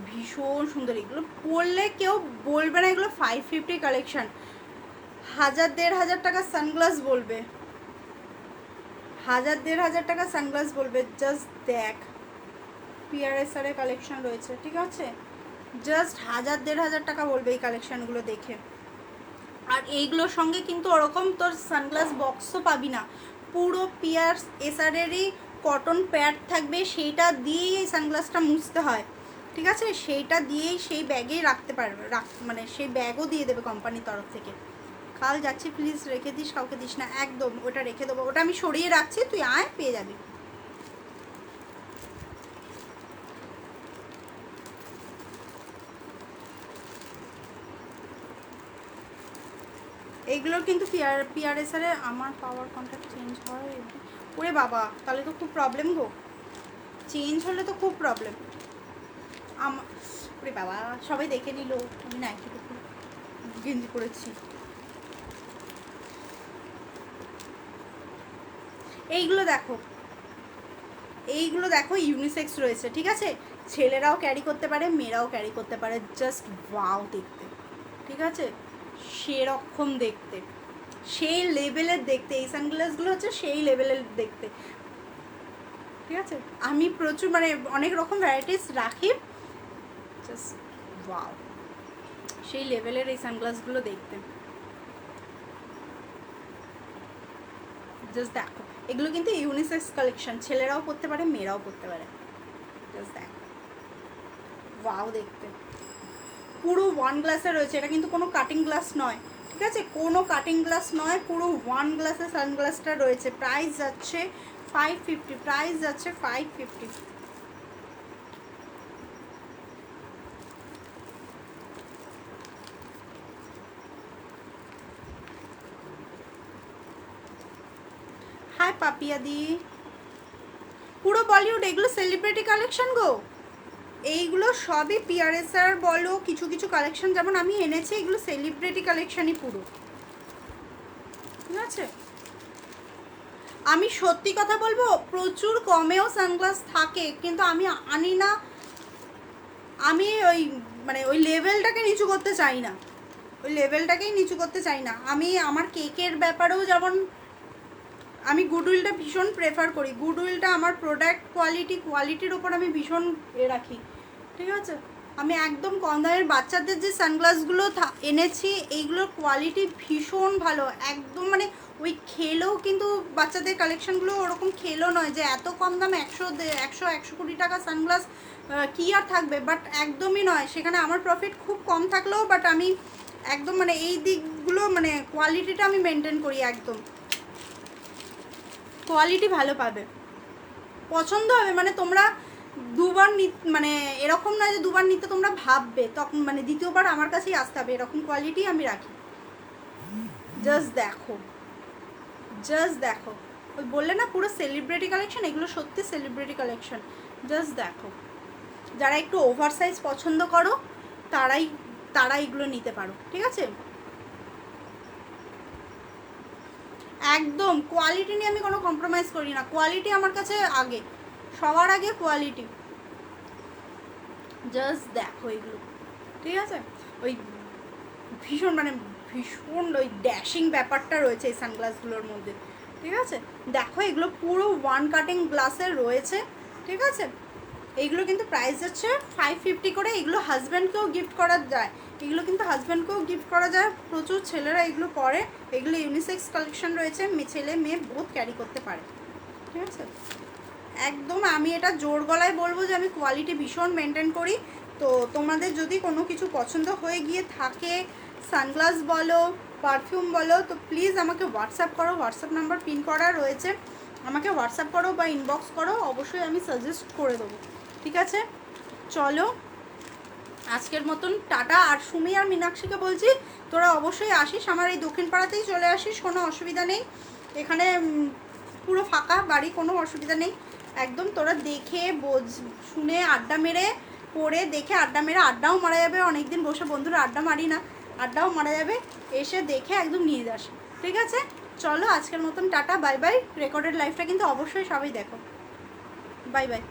ভীষণ সুন্দর। এগুলো পরলে কেউ বলবে না এগুলো 550 কালেকশন, 1000-1500 টাকা সানগ্লাস বলবে, 1000-1500 টাকা সানগ্লাস বলবে, জাস্ট দেখ পিআরএসআরের কালেকশন রয়েছে, ঠিক আছে, জাস্ট 1000-1500 টাকা বলবে এই কালেকশানগুলো দেখে। আর এইগুলোর সঙ্গে কিন্তু ওরকম তোর সানগ্লাস বক্সও পাবি না, পুরো পিআরএসআরেরই কটন প্যাড থাকবে, সেইটা দিয়েই এই সানগ্লাসটা মুছতে হয়, ঠিক আছে, সেইটা দিয়েই সেই ব্যাগেই রাখতে পারবে, মানে সেই ব্যাগও দিয়ে দেবে কোম্পানির তরফ থেকে। কাল যাচ্ছি, প্লিজ রেখে দিস, কাউকে দিস না, একদম ওটা রেখে দেবো, ওটা আমি সরিয়ে রাখছি, তুই আয় পেয়ে যাবি। এইগুলোর কিন্তু পিআরএসআরে আমার পাওয়ার কন্ট্যাক্ট চেঞ্জ হয়, ওরে বাবা, তাহলে তো খুব প্রবলেম গো, চেঞ্জ হলে তো খুব প্রবলেম। ওরে বাবা, সবাই দেখে নিল আমি নাইটি গেঞ্জি পরেছি। এইগুলো দেখো, এইগুলো দেখো ইউনিসেক্স রয়েছে, ঠিক আছে? ছেলেরাও ক্যারি করতে পারে, মেয়েরাও ক্যারি করতে পারে। জাস্ট ওয়াও দেখতে, ঠিক আছে? সেরকম দেখতে, সেই লেভেলের দেখতে। এই সানগ্লাসগুলো হচ্ছে সেই লেভেলের দেখতে, ঠিক আছে? আমি প্রচুর মানে অনেক রকম ভ্যারাইটিস রাখি। জাস্ট ওয়াও, সেই লেভেলের এই সানগ্লাসগুলো দেখতে। জাস্ট দেখো, এগুলো কিন্তু ইউনিসেক্স কালেকশন, ছেলেরাও পরতে পারে, মেয়েরাও পরতে পারে। জাস্ট দেখো, ওয়াও দেখতে। পুরো ওয়ান গ্লাসে রয়েছে, এটা কিন্তু কোনো কাটিং গ্লাস নয়, ঠিক আছে? কোনো কাটিং গ্লাস নয়, পুরো ওয়ান গ্লাসে সানগ্লাসটা রয়েছে। প্রাইস যাচ্ছে 550, প্রাইস যাচ্ছে 550। হাই পাপিয়াদি, পুরো বলিউড, এগুলো সেলিব্রিটি কালেকশন গো। এইগুলো সবই পিআরএসআর বলো, কিছু কিছু কালেকশন যেমন আমি এনেছি, এগুলো সেলিব্রিটি কালেকশনই পুরো, ঠিক আছে? আমি সত্যি কথা বলবো, প্রচুর কমেও সানগ্লাস থাকে, কিন্তু আমি আনি না। আমি ওই মানে ওই লেভেলটাকে নিচু করতে চাই না, ওই লেভেলটাকেই নিচু করতে চাই না। আমি আমার কেকের ব্যাপারেও যেমন আমি গুডউইলটা ভীষণ প্রেফার করি। গুডউইলটা আমার প্রোডাক্ট কোয়ালিটির ওপর আমি ভীষণ রাখি, ঠিক আছে? আমি একদম কম দামের বাচ্চাদের যে সানগ্লাসগুলো এনেছি, এইগুলোর কোয়ালিটি ভীষণ ভালো, একদম মানে ওই খেলেও কিন্তু বাচ্চাদের কালেকশানগুলো ওরকম খেলো নয় যে এত কম দামে 100-120 টাকা সানগ্লাস কী আর থাকবে, বাট একদমই নয়। সেখানে আমার প্রফিট খুব কম থাকলেও বাট আমি একদম মানে এই দিকগুলো মানে কোয়ালিটিটা আমি মেনটেন করি, একদম কোয়ালিটি ভালো পাবে, পছন্দ হবে। মানে তোমরা দুবার মানে এরকম নয় যে দুবার নিতে তোমরা ভাববে, তখন মানে দ্বিতীয়বার আমার কাছেই আসতে হবে, এরকম কোয়ালিটি আমি রাখি। জাস্ট দেখো, জাস্ট দেখো, ওই বললে না পুরো সেলিব্রিটি কালেকশন, এগুলো সত্যি সেলিব্রিটি কালেকশন। জাস্ট দেখো, যারা একটু ওভার সাইজ পছন্দ করো তারা এগুলো নিতে পারো, ঠিক আছে? একদম কোয়ালিটি নিয়ে আমি কোনো কম্প্রোমাইজ করি না, কোয়ালিটি আমার কাছে আগে, সবার আগে কোয়ালিটি। জাস্ট দেখো এগুলো, ঠিক আছে? ওই ভীষণ মানে ভীষণ ওই ড্যাশিং ব্যাপারটা রয়েছে এই সানগ্লাসগুলোর মধ্যে, ঠিক আছে? দেখো এগুলো পুরো ওয়ান কাটিং গ্লাসের রয়েছে, ঠিক আছে? এইগুলো কিন্তু প্রাইস হচ্ছে 550 করে। এগুলো হাজব্যান্ডকেও গিফট করা যায়, এগুলো কিন্তু হাজব্যান্ডকেও গিফট করা যায়। প্রচুর ছেলেরা এগুলো পরে, এগুলো ইউনিসেক্স কালেকশন রয়েছে, ছেলে মেয়ে বোথ ক্যারি করতে পারে, ঠিক আছে? একদম আমি এটা জোর গলায় বলবো যে আমি কোয়ালিটি ভীষণ মেনটেন করি। তো তোমাদের যদি কোনো কিছু পছন্দ হয়ে গিয়ে থাকে, সানগ্লাস বলো, পারফিউম বলো, তো প্লিজ আমাকে হোয়াটসঅ্যাপ করো, হোয়াটসঅ্যাপ নাম্বার পিন করা রয়েছে, আমাকে হোয়াটসঅ্যাপ করো বা ইনবক্স করো, অবশ্যই আমি সাজেস্ট করে দেবো, ঠিক আছে? চলো আজকের মতন টাটা। আর সুমি আর মীনাক্ষীকে বলছি তোরা অবশ্যই আসিস, আমার এই দক্ষিণ পাড়াতেই চলে আসিস, কোনো অসুবিধা নেই। এখানে পুরো ফাঁকা বাড়ি, কোনো অসুবিধা নেই একদম। তোরা দেখে শুনে আড্ডা মেরে পড়ে দেখে আড্ডা মেরে আড্ডাও মারা যাবে, অনেকদিন বসে বন্ধুরা আড্ডা মারি না, আড্ডাও মারা যাবে, এসে দেখে একদম নিয়ে যাস, ঠিক আছে? চলো আজকের মতন টাটা, বাই বাই। রেকর্ডেড লাইফটা কিন্তু অবশ্যই সবাই দেখো, বাই বাই।